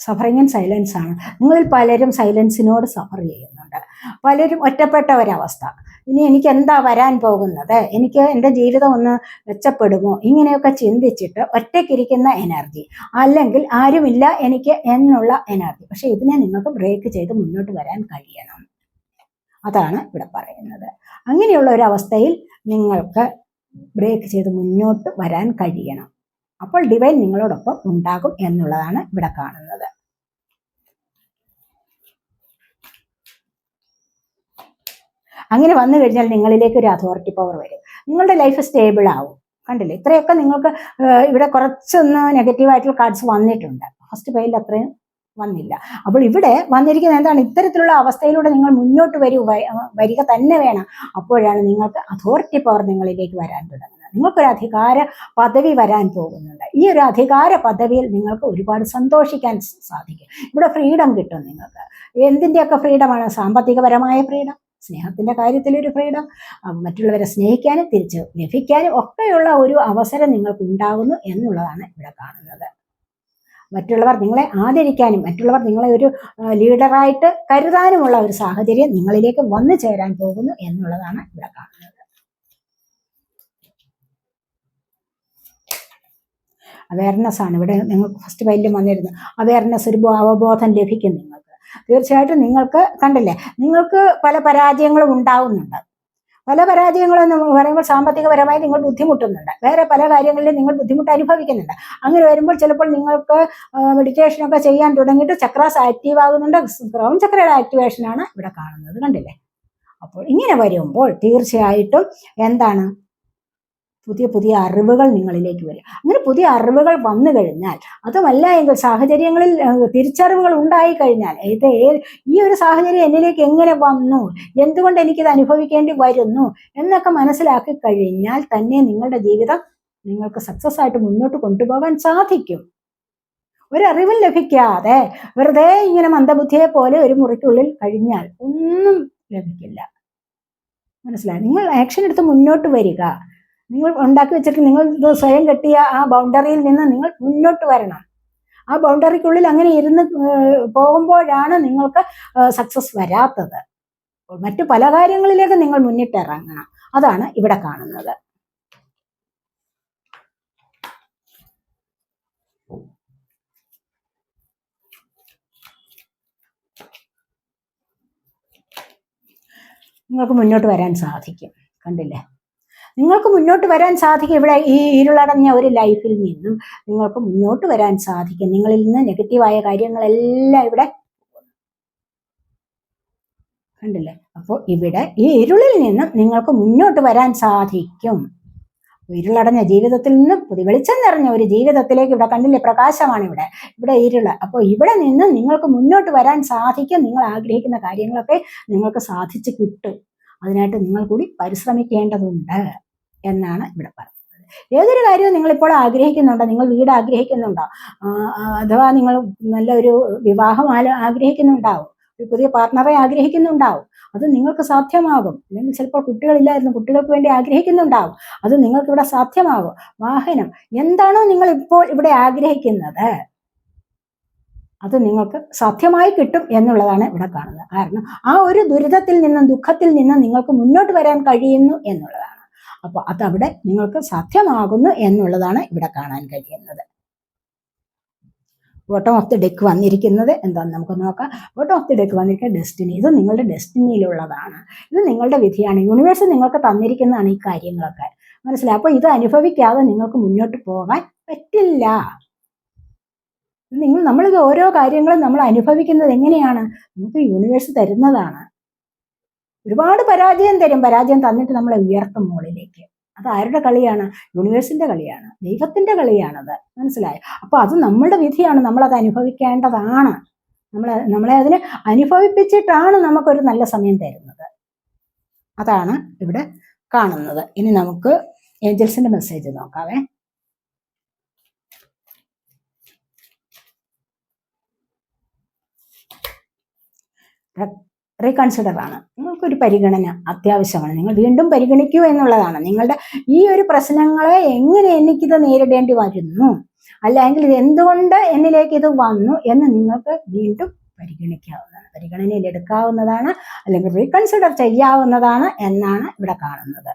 സഫറിങ് ഇൻ സൈലൻസ് ആണ്. നിങ്ങളിൽ പലരും സൈലൻസിനോട് സഫർ ചെയ്യുന്നുണ്ട്. പലരും ഒറ്റപ്പെട്ട ഒരവസ്ഥ. ഇനി എനിക്ക് എന്താ വരാൻ പോകുന്നത്, എനിക്ക് എൻ്റെ ജീവിതം ഒന്ന് മെച്ചപ്പെടുമോ, ഇങ്ങനെയൊക്കെ ചിന്തിച്ചിട്ട് ഒറ്റയ്ക്കിരിക്കുന്ന എനർജി, അല്ലെങ്കിൽ ആരുമില്ല എനിക്ക് എന്നുള്ള എനർജി. പക്ഷെ ഇതിനെ നിങ്ങൾക്ക് ബ്രേക്ക് ചെയ്ത് മുന്നോട്ട് വരാൻ കഴിയണം. അതാണ് ഇവിടെ പറയുന്നത്. അങ്ങനെയുള്ള ഒരു അവസ്ഥയിൽ നിങ്ങൾക്ക് ബ്രേക്ക് ചെയ്ത് മുന്നോട്ട് വരാൻ കഴിയണം. അപ്പോൾ ഡിവൈൻ നിങ്ങളോടൊപ്പം ഉണ്ടാകും എന്നുള്ളതാണ് ഇവിടെ കാണുന്നത്. അങ്ങനെ വന്നു കഴിഞ്ഞാൽ നിങ്ങളിലേക്ക് ഒരു അതോറിറ്റി പവർ വരും. നിങ്ങളുടെ ലൈഫ് സ്റ്റേബിൾ ആവും. കണ്ടില്ലേ, ഇത്രയൊക്കെ നിങ്ങൾക്ക് ഇവിടെ കുറച്ചൊന്ന് നെഗറ്റീവായിട്ടുള്ള കാർഡ്സ് വന്നിട്ടുണ്ട്. ഫസ്റ്റ് പേയിൽ അത്രയും വന്നില്ല. അപ്പോൾ ഇവിടെ വന്നിരിക്കുന്നത് എന്താണ്, ഇത്തരത്തിലുള്ള അവസ്ഥയിലൂടെ നിങ്ങൾ മുന്നോട്ട് വരിക തന്നെ വേണം. അപ്പോഴാണ് നിങ്ങൾക്ക് അതോറിറ്റി പവർ നിങ്ങളിലേക്ക് വരാൻ തുടങ്ങുന്നത്. നിങ്ങൾക്കൊരു അധികാര പദവി വരാൻ പോകുന്നുണ്ട്. ഈ ഒരു അധികാര പദവിയിൽ നിങ്ങൾക്ക് ഒരുപാട് സന്തോഷിക്കാൻ സാധിക്കും. ഇവിടെ ഫ്രീഡം കിട്ടും നിങ്ങൾക്ക്. എന്തിൻ്റെയൊക്കെ ഫ്രീഡമാണ്? സാമ്പത്തികപരമായ ഫ്രീഡം, സ്നേഹത്തിൻ്റെ കാര്യത്തിലൊരു ഫ്രീഡം, മറ്റുള്ളവരെ സ്നേഹിക്കാനും തിരിച്ച് ലഭിക്കാനും ഒക്കെയുള്ള ഒരു അവസരം നിങ്ങൾക്ക് ഉണ്ടാകുന്നു എന്നുള്ളതാണ് ഇവിടെ കാണുന്നത്. മറ്റുള്ളവർ നിങ്ങളെ ആദരിക്കാനും മറ്റുള്ളവർ നിങ്ങളെ ഒരു ലീഡറായിട്ട് കരുതാനുമുള്ള ഒരു സാഹചര്യം നിങ്ങളിലേക്ക് വന്നു ചേരാൻ പോകുന്നു എന്നുള്ളതാണ് ഇവിടെ കാണുന്നത്. അവയർനെസ് ആണ് ഇവിടെ നിങ്ങൾക്ക് ഫസ്റ്റ് പൈലിൽ വന്നിരുന്നത്. അവയർനെസ്, ഒരു അവബോധം ലഭിക്കും നിങ്ങൾക്ക്. തീർച്ചയായിട്ടും നിങ്ങൾക്ക് കണ്ടില്ലേ, നിങ്ങൾക്ക് പല പരാജയങ്ങളും ഉണ്ടാവുന്നുണ്ട്. പല പരാജയങ്ങളെന്ന് പറയുമ്പോൾ സാമ്പത്തികപരമായി നിങ്ങൾ ബുദ്ധിമുട്ടുന്നുണ്ട്. വേറെ പല കാര്യങ്ങളിലും നിങ്ങൾ ബുദ്ധിമുട്ട് അനുഭവിക്കുന്നുണ്ട്. അങ്ങനെ വരുമ്പോൾ ചിലപ്പോൾ നിങ്ങൾക്ക് മെഡിറ്റേഷനൊക്കെ ചെയ്യാൻ തുടങ്ങിയിട്ട് ചക്രാസ് ആക്റ്റീവ് ആകുന്നുണ്ട്. ക്രൗൺ ചക്രയുടെ ആക്ടിവേഷനാണ് ഇവിടെ കാണുന്നത്. കണ്ടില്ലേ? അപ്പോൾ ഇങ്ങനെ വരുമ്പോൾ തീർച്ചയായിട്ടും എന്താണ്, പുതിയ പുതിയ അറിവുകൾ നിങ്ങളിലേക്ക് വരും. അങ്ങനെ പുതിയ അറിവുകൾ വന്നു കഴിഞ്ഞാൽ, അതുമല്ല എങ്കിൽ സാഹചര്യങ്ങളിൽ തിരിച്ചറിവുകൾ ഉണ്ടായി കഴിഞ്ഞാൽ, ഈ ഒരു സാഹചര്യം എന്നിലേക്ക് എങ്ങനെ വന്നു, എന്തുകൊണ്ട് എനിക്കിത് അനുഭവിക്കേണ്ടി വരുന്നു എന്നൊക്കെ മനസ്സിലാക്കി കഴിഞ്ഞാൽ തന്നെ നിങ്ങളുടെ ജീവിതം നിങ്ങൾക്ക് സക്സസ് ആയിട്ട് മുന്നോട്ട് കൊണ്ടുപോകാൻ സാധിക്കും. ഒരറിവും ലഭിക്കാതെ വെറുതെ ഇങ്ങനെ മന്ദബുദ്ധിയെ പോലെ ഒരു മുറിക്കുള്ളിൽ കഴിഞ്ഞാൽ ഒന്നും ലഭിക്കില്ല. മനസ്സിലായി? നിങ്ങൾ ആക്ഷൻ എടുത്ത് മുന്നോട്ട് വരിക. നിങ്ങൾ ഉണ്ടാക്കി വെച്ചിട്ട് നിങ്ങൾ സ്വയം കെട്ടിയ ആ ബൗണ്ടറിയിൽ നിന്ന് നിങ്ങൾ മുന്നോട്ട് വരണം. ആ ബൗണ്ടറിക്കുള്ളിൽ അങ്ങനെ ഇരുന്ന് പോകുമ്പോഴാണ് നിങ്ങൾക്ക് സക്സസ് വരാത്തത്. മറ്റു പല കാര്യങ്ങളിലേക്ക് നിങ്ങൾ മുന്നിട്ടിറങ്ങണം. അതാണ് ഇവിടെ കാണുന്നത്. നിങ്ങൾക്ക് മുന്നോട്ട് വരാൻ സാധിക്കും. കണ്ടില്ലേ? നിങ്ങൾക്ക് മുന്നോട്ട് വരാൻ സാധിക്കും. ഇവിടെ ഈ ഇരുളടഞ്ഞ ഒരു ലൈഫിൽ നിന്നും നിങ്ങൾക്ക് മുന്നോട്ട് വരാൻ സാധിക്കും. നിങ്ങളിൽ നിന്ന് നെഗറ്റീവായ കാര്യങ്ങളെല്ലാം ഇവിടെ കണ്ടില്ലേ? അപ്പോൾ ഇവിടെ ഈ ഇരുളിൽ നിന്നും നിങ്ങൾക്ക് മുന്നോട്ട് വരാൻ സാധിക്കും. ഇരുളടഞ്ഞ ജീവിതത്തിൽ നിന്നും പുതിയ വെളിച്ചം നിറഞ്ഞ ഒരു ജീവിതത്തിലേക്ക് ഇവിടെ കണ്ടില്ലേ, പ്രകാശമാണ് ഇവിടെ ഇരുള്. അപ്പോൾ ഇവിടെ നിന്ന് നിങ്ങൾക്ക് മുന്നോട്ട് വരാൻ സാധിക്കും. നിങ്ങൾ ആഗ്രഹിക്കുന്ന കാര്യങ്ങളൊക്കെ നിങ്ങൾക്ക് സാധിച്ചു കിട്ടും. അതിനായിട്ട് നിങ്ങൾ കൂടി പരിശ്രമിക്കേണ്ടതുണ്ട് എന്നാണ് ഇവിടെ പറയുന്നത്. ഏതൊരു കാര്യവും നിങ്ങളിപ്പോൾ ആഗ്രഹിക്കുന്നുണ്ടോ? നിങ്ങൾ വീട് ആഗ്രഹിക്കുന്നുണ്ടോ? അഥവാ നിങ്ങൾ നല്ലൊരു വിവാഹം ആഗ്രഹിക്കുന്നുണ്ടാവും, ഒരു പുതിയ പാർട്ണറെ ആഗ്രഹിക്കുന്നുണ്ടാവും. അത് നിങ്ങൾക്ക് സാധ്യമാകും. അല്ലെങ്കിൽ ചിലപ്പോൾ കുട്ടികളില്ലായിരുന്നു, കുട്ടികൾക്ക് വേണ്ടി ആഗ്രഹിക്കുന്നുണ്ടാവും. അത് നിങ്ങൾക്ക് ഇവിടെ സാധ്യമാകും. വാഹനം, എന്താണോ നിങ്ങൾ ഇപ്പോൾ ഇവിടെ ആഗ്രഹിക്കുന്നത് അത് നിങ്ങൾക്ക് സാധ്യമായി കിട്ടും എന്നുള്ളതാണ് ഇവിടെ കാണുന്നത്. കാരണം ആ ഒരു ദുരിതത്തിൽ നിന്നും ദുഃഖത്തിൽ നിന്നും നിങ്ങൾക്ക് മുന്നോട്ട് വരാൻ കഴിയുന്നു എന്നുള്ളതാണ്. അപ്പോൾ അതവിടെ നിങ്ങൾക്ക് സാധ്യമാകുന്നു എന്നുള്ളതാണ് ഇവിടെ കാണാൻ കഴിയുന്നത്. ബോട്ടം ഓഫ് ദി ഡെക്ക് വന്നിരിക്കുന്നത് എന്താണെന്ന് നമുക്ക് നോക്കാം. ബോട്ടം ഓഫ് ദി ഡെക്ക് വന്നിരിക്കുന്ന ഡെസ്റ്റിനി. ഇത് നിങ്ങളുടെ ഡെസ്റ്റിനിയിലുള്ളതാണ്. ഇത് നിങ്ങളുടെ വിധിയാണ്. യൂണിവേഴ്സ് നിങ്ങൾക്ക് തന്നിരിക്കുന്നതാണ് ഈ കാര്യങ്ങളൊക്കെ. മനസ്സിലായി? അപ്പോൾ ഇത് അനുഭവിക്കാതെ നിങ്ങൾക്ക് മുന്നോട്ട് പോകാൻ പറ്റില്ല. നമ്മളിത് ഓരോ കാര്യങ്ങളും നമ്മൾ അനുഭവിക്കുന്നത് എങ്ങനെയാണ്? നമുക്ക് യൂണിവേഴ്സ് തരുന്നതാണ്. ഒരുപാട് പരാജയം തരും. പരാജയം തന്നിട്ട് നമ്മളെ ഉയർത്തും മുകളിലേക്ക്. അത് ആരുടെ കളിയാണ്? യൂണിവേഴ്സിന്റെ കളിയാണ്, ദൈവത്തിന്റെ കളിയാണത്. മനസ്സിലായോ? അപ്പൊ അത് നമ്മളുടെ വിധിയാണ്, നമ്മളത് അനുഭവിക്കേണ്ടതാണ്. നമ്മളെ അതിനെ അനുഭവിപ്പിച്ചിട്ടാണ് നമുക്കൊരു നല്ല സമയം തരുന്നത്. അതാണ് ഇവിടെ കാണുന്നത്. ഇനി നമുക്ക് ഏഞ്ചൽസിന്റെ മെസ്സേജ് നോക്കാവേ. റീകൺസിഡർ ആണ്. നിങ്ങൾക്കൊരു പരിഗണന അത്യാവശ്യമാണ്. നിങ്ങൾ വീണ്ടും പരിഗണിക്കൂ എന്നുള്ളതാണ്. നിങ്ങളുടെ ഈ ഒരു പ്രശ്നങ്ങളെ എങ്ങനെ എനിക്കിത് നേരിടേണ്ടി വരുന്നു, അല്ലെങ്കിൽ ഇത് എന്തുകൊണ്ട് എന്നിലേക്ക് ഇത് വന്നു എന്ന് നിങ്ങൾക്ക് വീണ്ടും പരിഗണിക്കാവുന്നതാണ്, പരിഗണനയിൽ എടുക്കാവുന്നതാണ്, അല്ലെങ്കിൽ റീകൺസിഡർ ചെയ്യാവുന്നതാണ് എന്നാണ് ഇവിടെ കാണുന്നത്.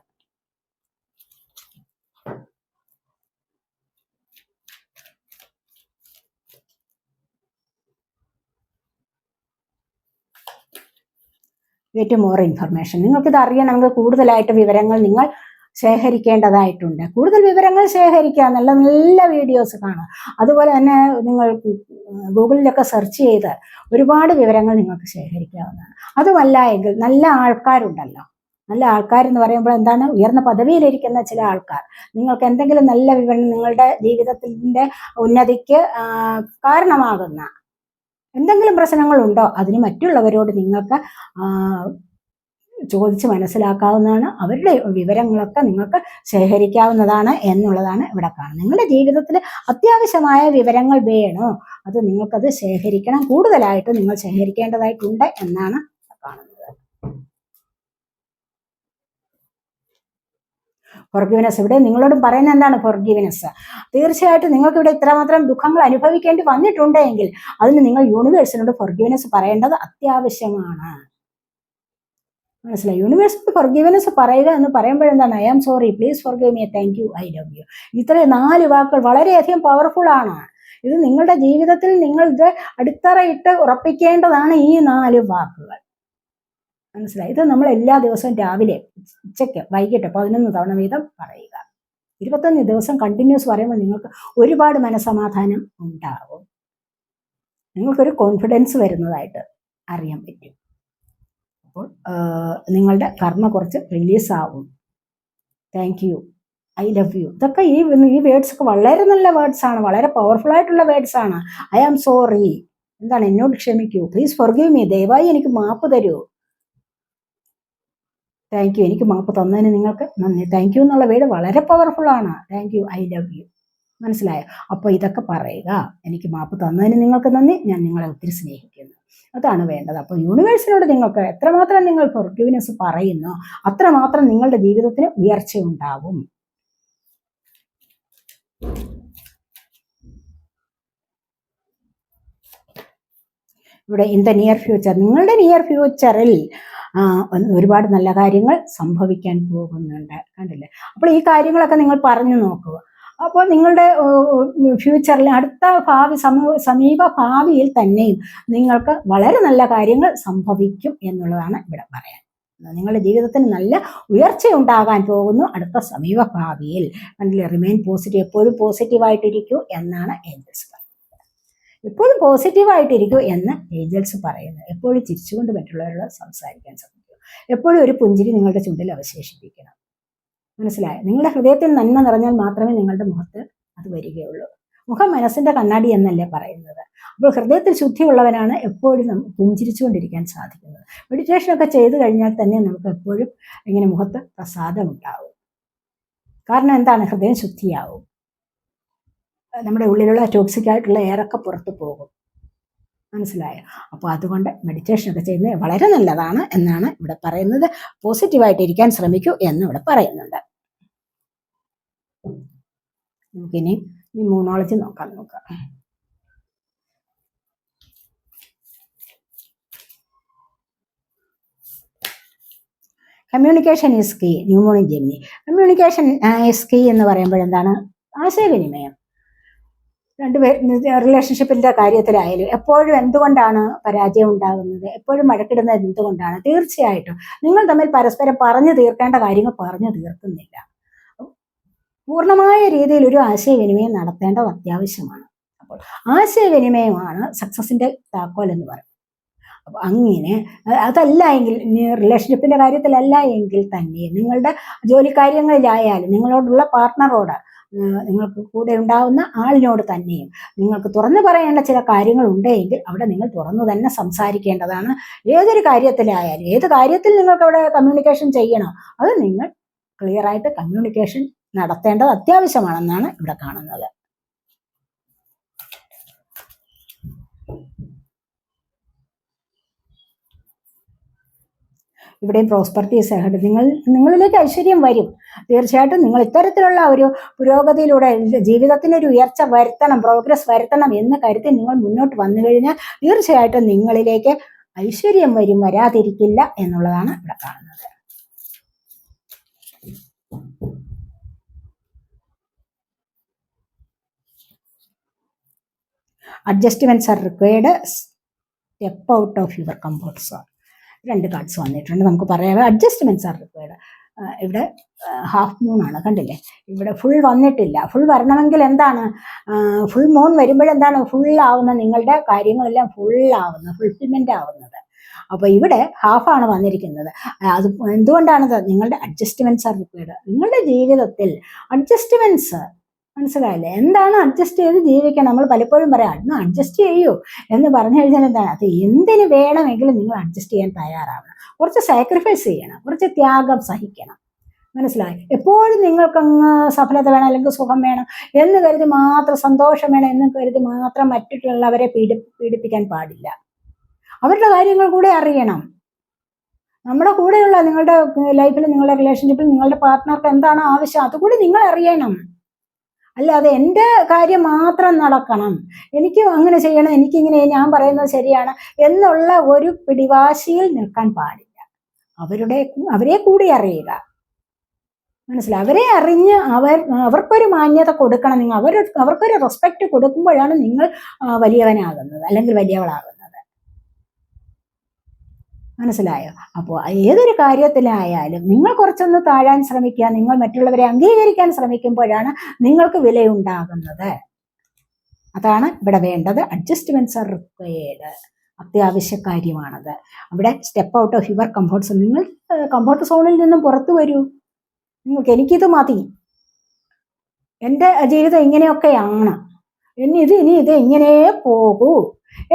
Get more information. നിങ്ങൾക്കിത് അറിയണമെങ്കിൽ കൂടുതലായിട്ട് വിവരങ്ങൾ നിങ്ങൾ ശേഖരിക്കേണ്ടതായിട്ടുണ്ട്. കൂടുതൽ വിവരങ്ങൾ ശേഖരിക്കുക, നല്ല നല്ല വീഡിയോസ് കാണുക. അതുപോലെ തന്നെ നിങ്ങൾ ഗൂഗിളിലൊക്കെ സെർച്ച് ചെയ്ത് ഒരുപാട് വിവരങ്ങൾ നിങ്ങൾക്ക് ശേഖരിക്കാവുന്നതാണ്. അതുമല്ല എങ്കിൽ നല്ല ആൾക്കാരുണ്ടല്ലോ, നല്ല ആൾക്കാരെന്ന് പറയുമ്പോൾ എന്താണ്? ഉയർന്ന പദവിയിലിരിക്കുന്ന ചില ആൾക്കാർ നിങ്ങൾക്ക് എന്തെങ്കിലും നല്ല വിവരം, നിങ്ങളുടെ ജീവിതത്തിൻ്റെ ഉന്നതിക്ക് കാരണമാകുന്ന എന്തെങ്കിലും പ്രശ്നങ്ങളുണ്ടോ അതിന് മറ്റുള്ളവരോട് നിങ്ങൾക്ക് ചോദിച്ച് മനസ്സിലാക്കാവുന്നതാണ്. അവരുടെ വിവരങ്ങളൊക്കെ നിങ്ങൾക്ക് ശേഖരിക്കാവുന്നതാണ് എന്നുള്ളതാണ് ഇവിടെ കാണുന്നത്. നിങ്ങളുടെ ജീവിതത്തിൽ അത്യാവശ്യമായ വിവരങ്ങൾ വേണോ, അത് നിങ്ങൾക്കത് ശേഖരിക്കണം, കൂടുതലായിട്ട് നിങ്ങൾ ശേഖരിക്കേണ്ടതായിട്ടുണ്ട് എന്നാണ് കാണുന്നത്. ഫോർഗിവ്നെസ്, ഇവിടെ നിങ്ങളോടും പറയുന്നത് എന്താണ്? ഫോർഗിവ്നെസ്. തീർച്ചയായിട്ടും നിങ്ങൾക്ക് ഇവിടെ ഇത്രമാത്രം ദുഃഖങ്ങൾ അനുഭവിക്കേണ്ടി വന്നിട്ടുണ്ടെങ്കിൽ അതിന് നിങ്ങൾ യൂണിവേഴ്സിനോട് ഫോർഗിവ്നെസ് പറയേണ്ടത് അത്യാവശ്യമാണ്. മനസ്സിലായി? യൂണിവേഴ്സിനോട് ഫോർഗിവ്നെസ് പറയുക എന്ന് പറയുമ്പോഴെന്താണ്? I am sorry, please forgive me, thank you, I love you. ഇത്രയും 4 വാക്കുകൾ വളരെയധികം പവർഫുൾ ആണ്. ഇത് നിങ്ങളുടെ ജീവിതത്തിൽ നിങ്ങൾ ഇത് അടിത്തറയിട്ട് ഉറപ്പിക്കേണ്ടതാണ്, ഈ 4 വാക്കുകൾ. മനസ്സിലായി? ഇത് നമ്മൾ എല്ലാ ദിവസവും രാവിലെ, ഉച്ചയ്ക്ക്, വൈകിട്ട് 11 തവണ വീതം പറയുക. 21 ദിവസം കണ്ടിന്യൂസ് പറയുമ്പോൾ നിങ്ങൾക്ക് ഒരുപാട് മനസ്സമാധാനം ഉണ്ടാകും. നിങ്ങൾക്കൊരു കോൺഫിഡൻസ് വരുന്നതായിട്ട് അറിയാൻ പറ്റും. അപ്പോൾ നിങ്ങളുടെ കർമ്മ കുറച്ച് റിലീസാവും. Thank you, I love you, ഇതൊക്കെ ഈ വേർഡ്സ് ഒക്കെ വളരെ നല്ല വേർഡ്സ് ആണ്, വളരെ പവർഫുൾ ആയിട്ടുള്ള വേർഡ്സ് ആണ്. ഐ ആം സോറി, എന്താണ്? എന്നോട് ക്ഷമിക്കൂ. പ്ലീസ് ഫോർഗിവ് മീ, ദയവായി എനിക്ക് മാപ്പ് തരൂ. താങ്ക് യു, എനിക്ക് മാപ്പ് തന്നതിന് നിങ്ങൾക്ക് നന്ദി. താങ്ക് യു എന്നുള്ള വേർഡ് വളരെ പവർഫുൾ ആണ്. Thank you, I love U. മനസ്സിലായോ? അപ്പോൾ ഇതൊക്കെ പറയുക. എനിക്ക് മാപ്പ് തന്നതിന് നിങ്ങൾക്ക് നന്ദി, ഞാൻ നിങ്ങളെ ഒത്തിരി സ്നേഹിക്കുന്നു. അതാണ് വേണ്ടത്. അപ്പോൾ യൂണിവേഴ്സിനോട് നിങ്ങൾക്ക് എത്രമാത്രം നിങ്ങൾ ഫോർഗിവ്നെസ് പറയുന്നോ അത്രമാത്രം നിങ്ങളുടെ ജീവിതത്തിന് ഉയർച്ച ഉണ്ടാവും. ഇവിടെ ഇൻ ദ നിയർ ഫ്യൂച്ചർ, നിങ്ങളുടെ നിയർ ഫ്യൂച്ചറിൽ ഒരുപാട് നല്ല കാര്യങ്ങൾ സംഭവിക്കാൻ പോകുന്നുണ്ട്. കണ്ടില്ലേ? അപ്പോൾ ഈ കാര്യങ്ങളൊക്കെ നിങ്ങൾ പറഞ്ഞു നോക്കുക. അപ്പോൾ നിങ്ങളുടെ ഫ്യൂച്ചറിൽ, അടുത്ത സമീപ ഭാവിയിൽ തന്നെയും നിങ്ങൾക്ക് വളരെ നല്ല കാര്യങ്ങൾ സംഭവിക്കും എന്നുള്ളതാണ് ഇവിടെ പറയാൻ. നിങ്ങളുടെ ജീവിതത്തിന് നല്ല ഉയർച്ച ഉണ്ടാകാൻ പോകുന്നു അടുത്ത സമീപ ഭാവിയിൽ. കണ്ടില്ലേ? റിമെയിൻ പോസിറ്റീവ്, എപ്പോഴും പോസിറ്റീവായിട്ടിരിക്കൂ എന്നാണ് ഏഞ്ചൽസ് പറയുന്നത്. എപ്പോഴും പോസിറ്റീവായിട്ടിരിക്കൂ എന്ന് ഏഞ്ചൽസ് പറയുന്നത്. എപ്പോഴും ചിരിച്ചുകൊണ്ട് മറ്റുള്ളവരോട് സംസാരിക്കാൻ ശ്രമിക്കുക. എപ്പോഴും ഒരു പുഞ്ചിരി നിങ്ങളുടെ ചുണ്ടിൽ അവശേഷിപ്പിക്കണം. മനസ്സിലായോ? നിങ്ങളുടെ ഹൃദയത്തിൽ നന്മ നിറഞ്ഞാൽ മാത്രമേ നിങ്ങളുടെ മുഖത്ത് അത് വരികയുള്ളൂ. മുഖം മനസ്സിന്റെ കണ്ണാടി എന്നല്ലേ പറയുന്നത്. അപ്പോൾ ഹൃദയത്തിൽ ശുദ്ധിയുള്ളവനാണ് എപ്പോഴും പുഞ്ചിരിച്ചുകൊണ്ടിരിക്കാൻ സാധിക്കുന്നത്. മെഡിറ്റേഷനൊക്കെ ചെയ്തു കഴിഞ്ഞാൽ തന്നെ നമുക്ക് എപ്പോഴും ഇങ്ങനെ മുഖത്ത് പ്രസാദം ഉണ്ടാവും. കാരണം എന്താണ്? ഹൃദയം ശുദ്ധിയാവും. നമ്മുടെ ഉള്ളിലുള്ള ടോക്സിക് ആയിട്ടുള്ള എയറൊക്കെ പുറത്തു പോകും. മനസ്സിലായോ? അപ്പോൾ അതുകൊണ്ട് മെഡിറ്റേഷനൊക്കെ ചെയ്യുന്നത് വളരെ നല്ലതാണ് എന്നാണ് ഇവിടെ പറയുന്നത്. പോസിറ്റീവായിട്ടിരിക്കാൻ ശ്രമിക്കൂ എന്ന് ഇവിടെ പറയുന്നുണ്ട്. നമുക്കിനി ഈ ന്യൂമറോളജി നോക്കാം. Communication is key, mnemonic Gemini. Communication is key എന്ന് പറയുമ്പോൾ എന്താണ്? ആശയവിനിമയം. രണ്ടുപേർ റിലേഷൻഷിപ്പിൻ്റെ കാര്യത്തിലായാലും എപ്പോഴും എന്തുകൊണ്ടാണ് പരാജയം ഉണ്ടാകുന്നത്, എപ്പോഴും വഴക്കിടുന്നത് എന്തുകൊണ്ടാണ്? തീർച്ചയായിട്ടും നിങ്ങൾ തമ്മിൽ പരസ്പരം പറഞ്ഞു തീർക്കേണ്ട കാര്യങ്ങൾ പറഞ്ഞു തീർക്കുന്നില്ല. പൂർണ്ണമായ രീതിയിൽ ഒരു ആശയവിനിമയം നടത്തേണ്ടത് അത്യാവശ്യമാണ്. അപ്പോൾ ആശയവിനിമയമാണ് സക്സസിന്റെ താക്കോൽ എന്ന് പറയും. അപ്പൊ അങ്ങനെ അതല്ല എങ്കിൽ, റിലേഷൻഷിപ്പിന്റെ കാര്യത്തിലല്ല എങ്കിൽ തന്നെ നിങ്ങളുടെ ജോലി കാര്യങ്ങളിലായാലും നിങ്ങളോടുള്ള പാർട്ട്ണറോട്, നിങ്ങൾക്ക് കൂടെ ഉണ്ടാവുന്ന ആളിനോട് തന്നെയും നിങ്ങൾക്ക് തുറന്നു പറയേണ്ട ചില കാര്യങ്ങൾ ഉണ്ടെങ്കിൽ അവിടെ നിങ്ങൾ തുറന്നു തന്നെ സംസാരിക്കേണ്ടതാണ്. ഏതൊരു കാര്യത്തിലായാലും, ഏത് കാര്യത്തിൽ നിങ്ങൾക്ക് അവിടെ കമ്മ്യൂണിക്കേഷൻ ചെയ്യണോ അത് നിങ്ങൾ ക്ലിയർ ആയിട്ട് കമ്മ്യൂണിക്കേഷൻ നടത്തേണ്ടത് അത്യാവശ്യമാണെന്നാണ് ഇവിടെ കാണുന്നത്. ഇവിടെയും പ്രോസ്പെറിറ്റി ഈസ് അഹെഡ്. നിങ്ങളിലേക്ക് ഐശ്വര്യം വരും. തീർച്ചയായിട്ടും നിങ്ങൾ ഇത്തരത്തിലുള്ള ഒരു പുരോഗതിയിലൂടെ ജീവിതത്തിനൊരു ഉയർച്ച വരുത്തണം, പ്രോഗ്രസ് വരുത്തണം എന്ന് കരുതി നിങ്ങൾ മുന്നോട്ട് വന്നു കഴിഞ്ഞാൽ തീർച്ചയായിട്ടും നിങ്ങളിലേക്ക് ഐശ്വര്യം വരും, വരാതിരിക്കില്ല എന്നുള്ളതാണ് ഇവിടെ കാണുന്നത്. Adjustments are required, step out of your comfort zone. 2 cards വന്നിട്ടുണ്ട്. നമുക്ക് പറയാം അഡ്ജസ്റ്റ്മെന്റ്സ് ആർ റിക്വയർഡ്. ഇവിടെ ഹാഫ് മൂൺ ആണ്, കണ്ടില്ലേ? ഇവിടെ ഫുൾ വന്നിട്ടില്ല. ഫുൾ വരണമെങ്കിൽ എന്താണ്? ഫുൾ മൂൺ വരുമ്പോഴെന്താണ് ഫുള്ളാവുന്ന, നിങ്ങളുടെ കാര്യങ്ങളെല്ലാം ഫുള്ളാവുന്നത്, ഫുൾഫിൽമെന്റ് ആവുന്നത്. അപ്പോൾ ഇവിടെ ഹാഫാണ് വന്നിരിക്കുന്നത്. അത് എന്തുകൊണ്ടാണത്? നിങ്ങളുടെ അഡ്ജസ്റ്റ്മെന്റ്സ് ആർ റിക്വയർഡ്. നിങ്ങളുടെ ജീവിതത്തിൽ അഡ്ജസ്റ്റ്മെന്റ്സ്, മനസ്സിലായില്ലേ? എന്താണ് അഡ്ജസ്റ്റ് ചെയ്ത് ജീവിക്കണം? നമ്മൾ പലപ്പോഴും പറയാം അന്ന് അഡ്ജസ്റ്റ് ചെയ്യൂ എന്ന് പറഞ്ഞു കഴിഞ്ഞാൽ എന്താണ്? അത് എന്തിനു വേണമെങ്കിലും നിങ്ങൾ അഡ്ജസ്റ്റ് ചെയ്യാൻ തയ്യാറാവണം. കുറച്ച് സാക്രിഫൈസ് ചെയ്യണം, കുറച്ച് ത്യാഗം സഹിക്കണം. മനസ്സിലായി? എപ്പോഴും നിങ്ങൾക്കങ്ങ് സഫലത വേണം, അല്ലെങ്കിൽ സുഖം വേണം എന്ന് കരുതി മാത്രം, സന്തോഷം വേണം എന്ന് കരുതി മാത്രം മറ്റുള്ളവരെ പീഡിപ്പിക്കാൻ പാടില്ല. അവരുടെ കാര്യങ്ങൾ കൂടെ അറിയണം. നമ്മുടെ കൂടെയുള്ള നിങ്ങളുടെ ലൈഫിൽ, നിങ്ങളുടെ റിലേഷൻഷിപ്പിൽ നിങ്ങളുടെ പാർട്ട്ണർക്ക് എന്താണ് ആവശ്യം അതുകൂടി നിങ്ങൾ അറിയണം. അല്ലാതെ എൻ്റെ കാര്യം മാത്രം നടക്കണം, എനിക്ക് അങ്ങനെ ചെയ്യണം, എനിക്കിങ്ങനെ, ഞാൻ പറയുന്നത് ശരിയാണ് എന്നുള്ള ഒരു പിടിവാശിയിൽ നിൽക്കാൻ പാടില്ല. അവരെ കൂടി അറിയുക. മനസ്സിലായി? അവരെ അറിഞ്ഞ് അവർക്കൊരു മാന്യത കൊടുക്കണം. നിങ്ങൾ അവർക്കൊരു റെസ്പെക്റ്റ് കൊടുക്കുമ്പോഴാണ് നിങ്ങൾ വലിയവനാകുന്നത് അല്ലെങ്കിൽ വലിയവളാകുന്നത്. മനസ്സിലായോ? അപ്പോൾ ഏതൊരു കാര്യത്തിലായാലും നിങ്ങൾ കുറച്ചൊന്ന് താഴാൻ ശ്രമിക്കുക. നിങ്ങൾ മറ്റുള്ളവരെ അംഗീകരിക്കാൻ ശ്രമിക്കുമ്പോഴാണ് നിങ്ങൾക്ക് വിലയുണ്ടാകുന്നത്. അതാണ് ഇവിടെ വേണ്ടത്. Adjustments are required. അത്യാവശ്യ കാര്യമാണത്. അവിടെ step out of your comfort zone. നിങ്ങൾ കംഫർട്ട് സോണിൽ നിന്നും പുറത്തു വരൂ. നിങ്ങൾക്ക് എനിക്കിത് മതി, എൻ്റെ ജീവിതം ഇങ്ങനെയൊക്കെയാണ്, ഇനി ഇത് ഇങ്ങനെ പോകൂ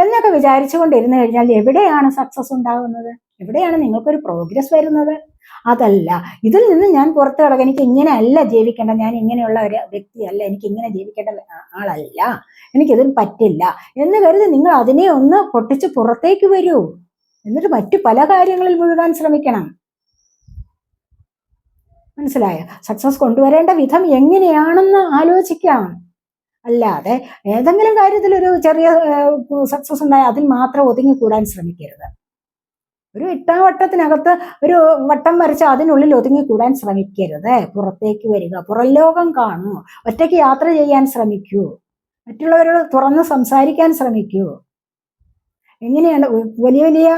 എന്നൊക്കെ വിചാരിച്ചു കൊണ്ടിരുന്നു കഴിഞ്ഞാൽ എവിടെയാണ് സക്സസ് ഉണ്ടാകുന്നത്? എവിടെയാണ് നിങ്ങൾക്കൊരു പ്രോഗ്രസ് വരുന്നത്? അതല്ല, ഇതിൽ നിന്ന് ഞാൻ പുറത്തു കിടക്കുക, എനിക്ക് ഇങ്ങനെ അല്ല ജീവിക്കേണ്ട, ഞാൻ ഇങ്ങനെയുള്ള ഒരു വ്യക്തിയല്ല, എനിക്ക് ഇങ്ങനെ ജീവിക്കേണ്ട ആളല്ല, എനിക്കിതിന് പറ്റില്ല എന്ന് കരുതി നിങ്ങൾ അതിനെ ഒന്ന് പൊട്ടിച്ച് പുറത്തേക്ക് വരൂ. എന്നിട്ട് മറ്റു പല കാര്യങ്ങളിൽ മുഴുകാൻ ശ്രമിക്കണം. മനസ്സിലായോ? സക്സസ് കൊണ്ടുവരേണ്ട വിധം എങ്ങനെയാണെന്ന് ആലോചിക്കാം. അല്ലാതെ ഏതെങ്കിലും കാര്യത്തിൽ ഒരു ചെറിയ സക്സസ് ഉണ്ടായാൽ അതിൽ മാത്രം ഒതുങ്ങിക്കൂടാൻ ശ്രമിക്കരുത്. ഒരു ഇട്ടാവട്ടത്തിനകത്ത് ഒരു വട്ടം വരച്ച് അതിനുള്ളിൽ ഒതുങ്ങിക്കൂടാൻ ശ്രമിക്കരുത്. പുറത്തേക്ക് വരിക, പുറം ലോകം കാണൂ, ഒറ്റയ്ക്ക് യാത്ര ചെയ്യാൻ ശ്രമിക്കൂ, മറ്റുള്ളവരോട് തുറന്ന് സംസാരിക്കാൻ ശ്രമിക്കൂ. എങ്ങനെയാണ് വലിയ വലിയ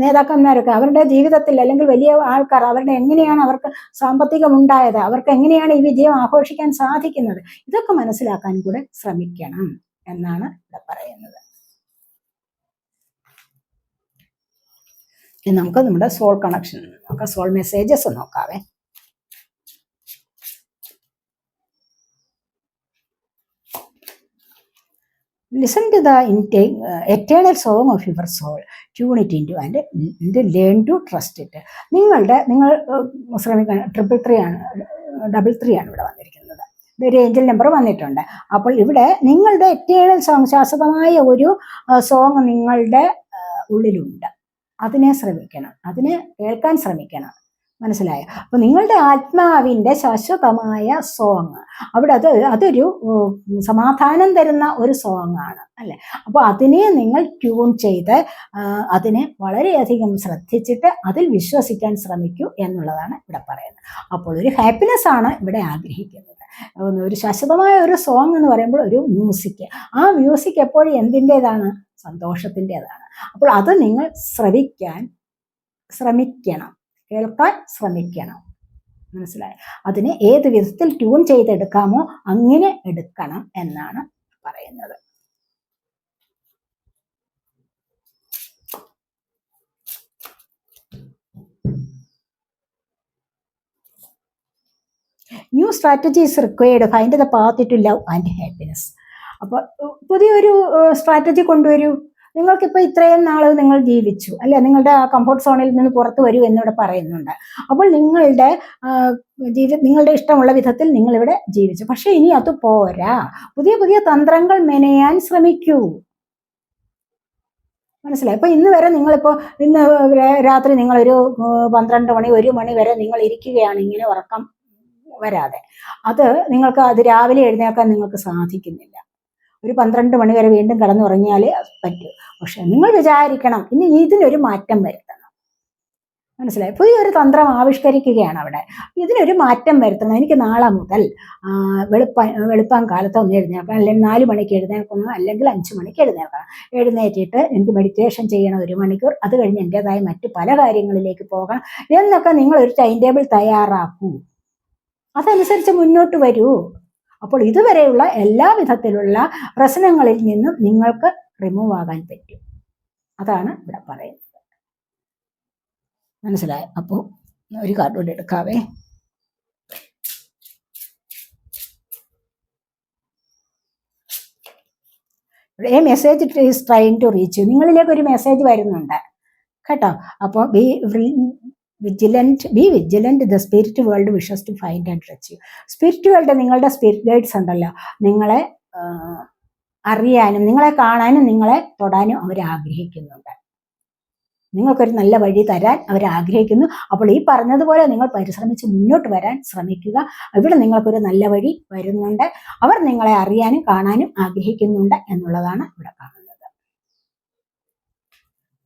നേതാക്കന്മാരൊക്കെ അവരുടെ ജീവിതത്തിൽ, അല്ലെങ്കിൽ വലിയ ആൾക്കാർ അവരുടെ എങ്ങനെയാണ് അവർക്ക് സാമ്പത്തികം ഉണ്ടായത്, അവർക്ക് എങ്ങനെയാണ് ഈ വിജയം ആഘോഷിക്കാൻ സാധിക്കുന്നത്, ഇതൊക്കെ മനസ്സിലാക്കാൻ കൂടെ ശ്രമിക്കണം എന്നാണ് ഇവിടെ പറയുന്നത്. നമുക്ക് നമ്മുടെ സോൾ കണക്ഷൻ നോക്കാം, സോൾ മെസ്സേജസ് നോക്കാവേ. Listen to the eternal song of your soul, tune it into and learn to trust it. നിങ്ങൾ ശ്രമിക്കണം. 333 ആണ്, 333 ആണ് ഇവിടെ വന്നിരിക്കുന്നത്. ഒരു ഏഞ്ചൽ നമ്പർ വന്നിട്ടുണ്ട്. അപ്പോൾ ഇവിടെ നിങ്ങളുടെ എറ്റേണൽ സോങ്, ശാശ്വതമായ ഒരു സോങ് നിങ്ങളുടെ ഉള്ളിലുണ്ട്. അതിനെ ശ്രമിക്കണം, അതിനെ കേൾക്കാൻ ശ്രമിക്കണം. മനസ്സിലായോ? അപ്പൊ നിങ്ങളുടെ ആത്മാവിന്റെ ശാശ്വതമായ സോങ്, അവിടെ അതൊരു സമാധാനം തരുന്ന ഒരു സോങ് ആണ് അല്ലെ? അപ്പൊ അതിനെ നിങ്ങൾ ട്യൂൺ ചെയ്ത് അതിനെ വളരെയധികം ശ്രദ്ധിച്ചിട്ട് അതിൽ വിശ്വസിക്കാൻ ശ്രമിക്കൂ എന്നുള്ളതാണ് ഇവിടെ പറയുന്നത്. അപ്പോൾ ഒരു ഹാപ്പിനെസ് ആണ് ഇവിടെ ആഗ്രഹിക്കുന്നത്. ഒരു ശാശ്വതമായ ഒരു സോങ് എന്ന് പറയുമ്പോൾ ഒരു മ്യൂസിക്, ആ മ്യൂസിക് എപ്പോഴും എന്തിൻ്റെതാണ്? സന്തോഷത്തിൻ്റെതാണ്. അപ്പോൾ അത് നിങ്ങൾ ശ്രവിക്കാൻ ശ്രമിക്കണം, കേൾക്കാൻ ശ്രമിക്കണം. മനസ്സിലായി? അതിനെ ഏത് വിധത്തിൽ ട്യൂൺ ചെയ്തെടുക്കാമോ അങ്ങനെ എടുക്കണം എന്നാണ് പറയുന്നത്. New strategies required find the path to love and happiness. അപ്പോൾ പുതിയൊരു സ്ട്രാറ്റജി കൊണ്ടുവരൂ. നിങ്ങൾക്കിപ്പോൾ ഇത്രയും നാൾ നിങ്ങൾ ജീവിച്ചു അല്ലെ, നിങ്ങളുടെ ആ കംഫർട്ട് സോണിൽ നിന്ന് പുറത്തു വരൂ എന്നിവിടെ പറയുന്നുണ്ട്. അപ്പോൾ നിങ്ങളുടെ ഇഷ്ടമുള്ള വിധത്തിൽ നിങ്ങളിവിടെ ജീവിച്ചു. പക്ഷെ ഇനി അത് പോരാ, പുതിയ പുതിയ തന്ത്രങ്ങൾ മെനയാൻ ശ്രമിക്കൂ. മനസ്സിലായി? അപ്പൊ ഇന്ന് വരെ ഇന്ന് രാത്രി നിങ്ങളൊരു 12 മണി 1 മണി വരെ നിങ്ങൾ ഇരിക്കുകയാണ് ഇങ്ങനെ ഉറക്കം വരാതെ. അത് രാവിലെ എഴുന്നേൽക്കാൻ നിങ്ങൾക്ക് സാധിക്കുന്നില്ല. ഒരു 12 മണി വരെ വീണ്ടും കിടന്നുറങ്ങിയാലേ പറ്റൂ. പക്ഷെ നിങ്ങൾ വിചാരിക്കണം ഇനി ഇതിനൊരു മാറ്റം വരുത്തണം. മനസ്സിലായി? പുതിയൊരു തന്ത്രം ആവിഷ്കരിക്കുകയാണ് അവിടെ. ഇതിനൊരു മാറ്റം വരുത്തണം. എനിക്ക് നാളെ മുതൽ വെളുപ്പാൻ കാലത്ത് ഒന്ന് എഴുന്നേൽക്കണം, അല്ലെങ്കിൽ 4 മണിക്ക് എഴുന്നേൽക്കണം, അല്ലെങ്കിൽ 5 മണിക്ക് എഴുന്നേൽക്കണം. എഴുന്നേറ്റിട്ട് എനിക്ക് മെഡിറ്റേഷൻ ചെയ്യണം 1 മണിക്കൂർ, അത് കഴിഞ്ഞ് എൻ്റെതായ മറ്റു പല കാര്യങ്ങളിലേക്ക് പോകണം എന്നൊക്കെ നിങ്ങളൊരു ടൈം ടേബിൾ തയ്യാറാക്കൂ. അതനുസരിച്ച് മുന്നോട്ട് വരൂ. അപ്പോൾ ഇതുവരെയുള്ള എല്ലാ വിധത്തിലുള്ള പ്രശ്നങ്ങളിൽ നിന്നും നിങ്ങൾക്ക് റിമൂവ് ആകാൻ പറ്റും. അതാണ് ഇവിടെ പറയുന്നത്. മനസ്സിലായി? അപ്പോൾ ഒരു കാർഡ് കൂടി എടുക്കാവേ. A message is trying to reach you. നിങ്ങളിലേക്ക് ഒരു മെസ്സേജ് വരുന്നുണ്ട് കേട്ടോ. അപ്പോൾ be vigilant the spirit world wishes to find and touch you. Spirit world, നിങ്ങളുടെ സ്പിരിറ്റ് ഗൈഡ്സ് ഉണ്ടല്ലോ, നിങ്ങളെ അറിയാനും നിങ്ങളെ കാണാനും നിങ്ങളെ തൊടാനും അവർ ആഗ്രഹിക്കുന്നുണ്ട്. നിങ്ങൾക്കൊരു നല്ല വഴി തരാൻ അവർ ആഗ്രഹിക്കുന്നു. അപ്പോൾ ഈ പറഞ്ഞതുപോലെ നിങ്ങൾ പരിശ്രമിച്ച് മുന്നോട്ട് വരാൻ ശ്രമിക്കുക. ഇവിടെ നിങ്ങൾക്കൊരു നല്ല വഴി വരുന്നുണ്ട്. അവർ നിങ്ങളെ അറിയാനും കാണാനും ആഗ്രഹിക്കുന്നുണ്ട് എന്നുള്ളതാണ് ഇവിടെ കാണുന്നത്.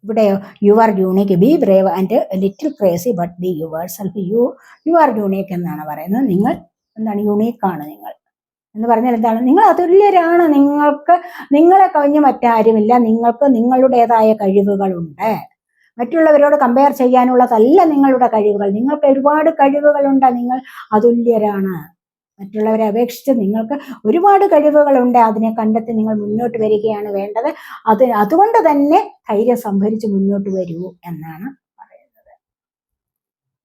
ഇവിടെയോ you are unique, be brave and little crazy but be your self. You are unique എന്നാണ് പറയുന്നത്. നിങ്ങൾ എന്താണ്? യൂണീക്കാണ് നിങ്ങൾ എന്ന് പറഞ്ഞാൽ എന്താണ്? നിങ്ങൾ അതുല്യരാണ്. നിങ്ങളെ കവിഞ്ഞ് മറ്റാരുമില്ല. നിങ്ങൾക്ക് നിങ്ങളുടേതായ കഴിവുകളുണ്ട്. മറ്റുള്ളവരോട് കമ്പയർ ചെയ്യാനുള്ളതല്ല നിങ്ങളുടെ കഴിവുകൾ. നിങ്ങൾക്ക് ഒരുപാട് കഴിവുകളുണ്ട്. നിങ്ങൾ അതുല്യരാണ്. മറ്റുള്ളവരെ അപേക്ഷിച്ച് നിങ്ങൾക്ക് ഒരുപാട് കഴിവുകളുണ്ട്. അതിനെ കണ്ടെത്തി നിങ്ങൾ മുന്നോട്ട് വരികയാണ് വേണ്ടത്. അതുകൊണ്ട് തന്നെ ധൈര്യം സംഭരിച്ച് മുന്നോട്ട് വരൂ എന്നാണ് പറയുന്നത്.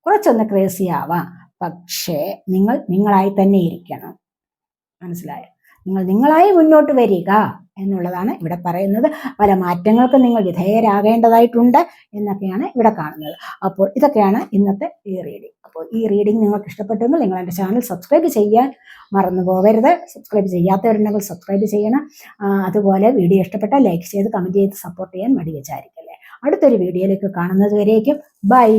കുറച്ചൊന്ന് ക്രേസി ആവാം, പക്ഷേ നിങ്ങൾ നിങ്ങളായി തന്നെ ഇരിക്കണം. മനസ്സിലായോ? നിങ്ങളായി മുന്നോട്ട് വരിക എന്നുള്ളതാണ് ഇവിടെ പറയുന്നത്. പല മാറ്റങ്ങൾക്ക് നിങ്ങൾ വിധേയരാകേണ്ടതായിട്ടുണ്ട് എന്നൊക്കെയാണ് ഇവിടെ കാണുന്നത്. അപ്പോൾ ഇതൊക്കെയാണ് ഇന്നത്തെ ഈ റീഡിംഗ്. അപ്പോൾ ഈ റീഡിംഗ് നിങ്ങൾക്ക് ഇഷ്ടപ്പെട്ടെങ്കിൽ നിങ്ങൾ എൻ്റെ ചാനൽ സബ്സ്ക്രൈബ് ചെയ്യാൻ മറന്നു പോകരുത്. സബ്സ്ക്രൈബ് ചെയ്യാത്തവരുണ്ടെങ്കിൽ സബ്സ്ക്രൈബ് ചെയ്യണം. അതുപോലെ വീഡിയോ ഇഷ്ടപ്പെട്ടാൽ ലൈക്ക് ചെയ്ത് കമൻറ്റ് ചെയ്ത് സപ്പോർട്ട് ചെയ്യാൻ മടി വിചാരിക്കല്ലേ. അടുത്തൊരു വീഡിയോയിലേക്ക് കാണുന്നത് വരേക്കും ബൈ.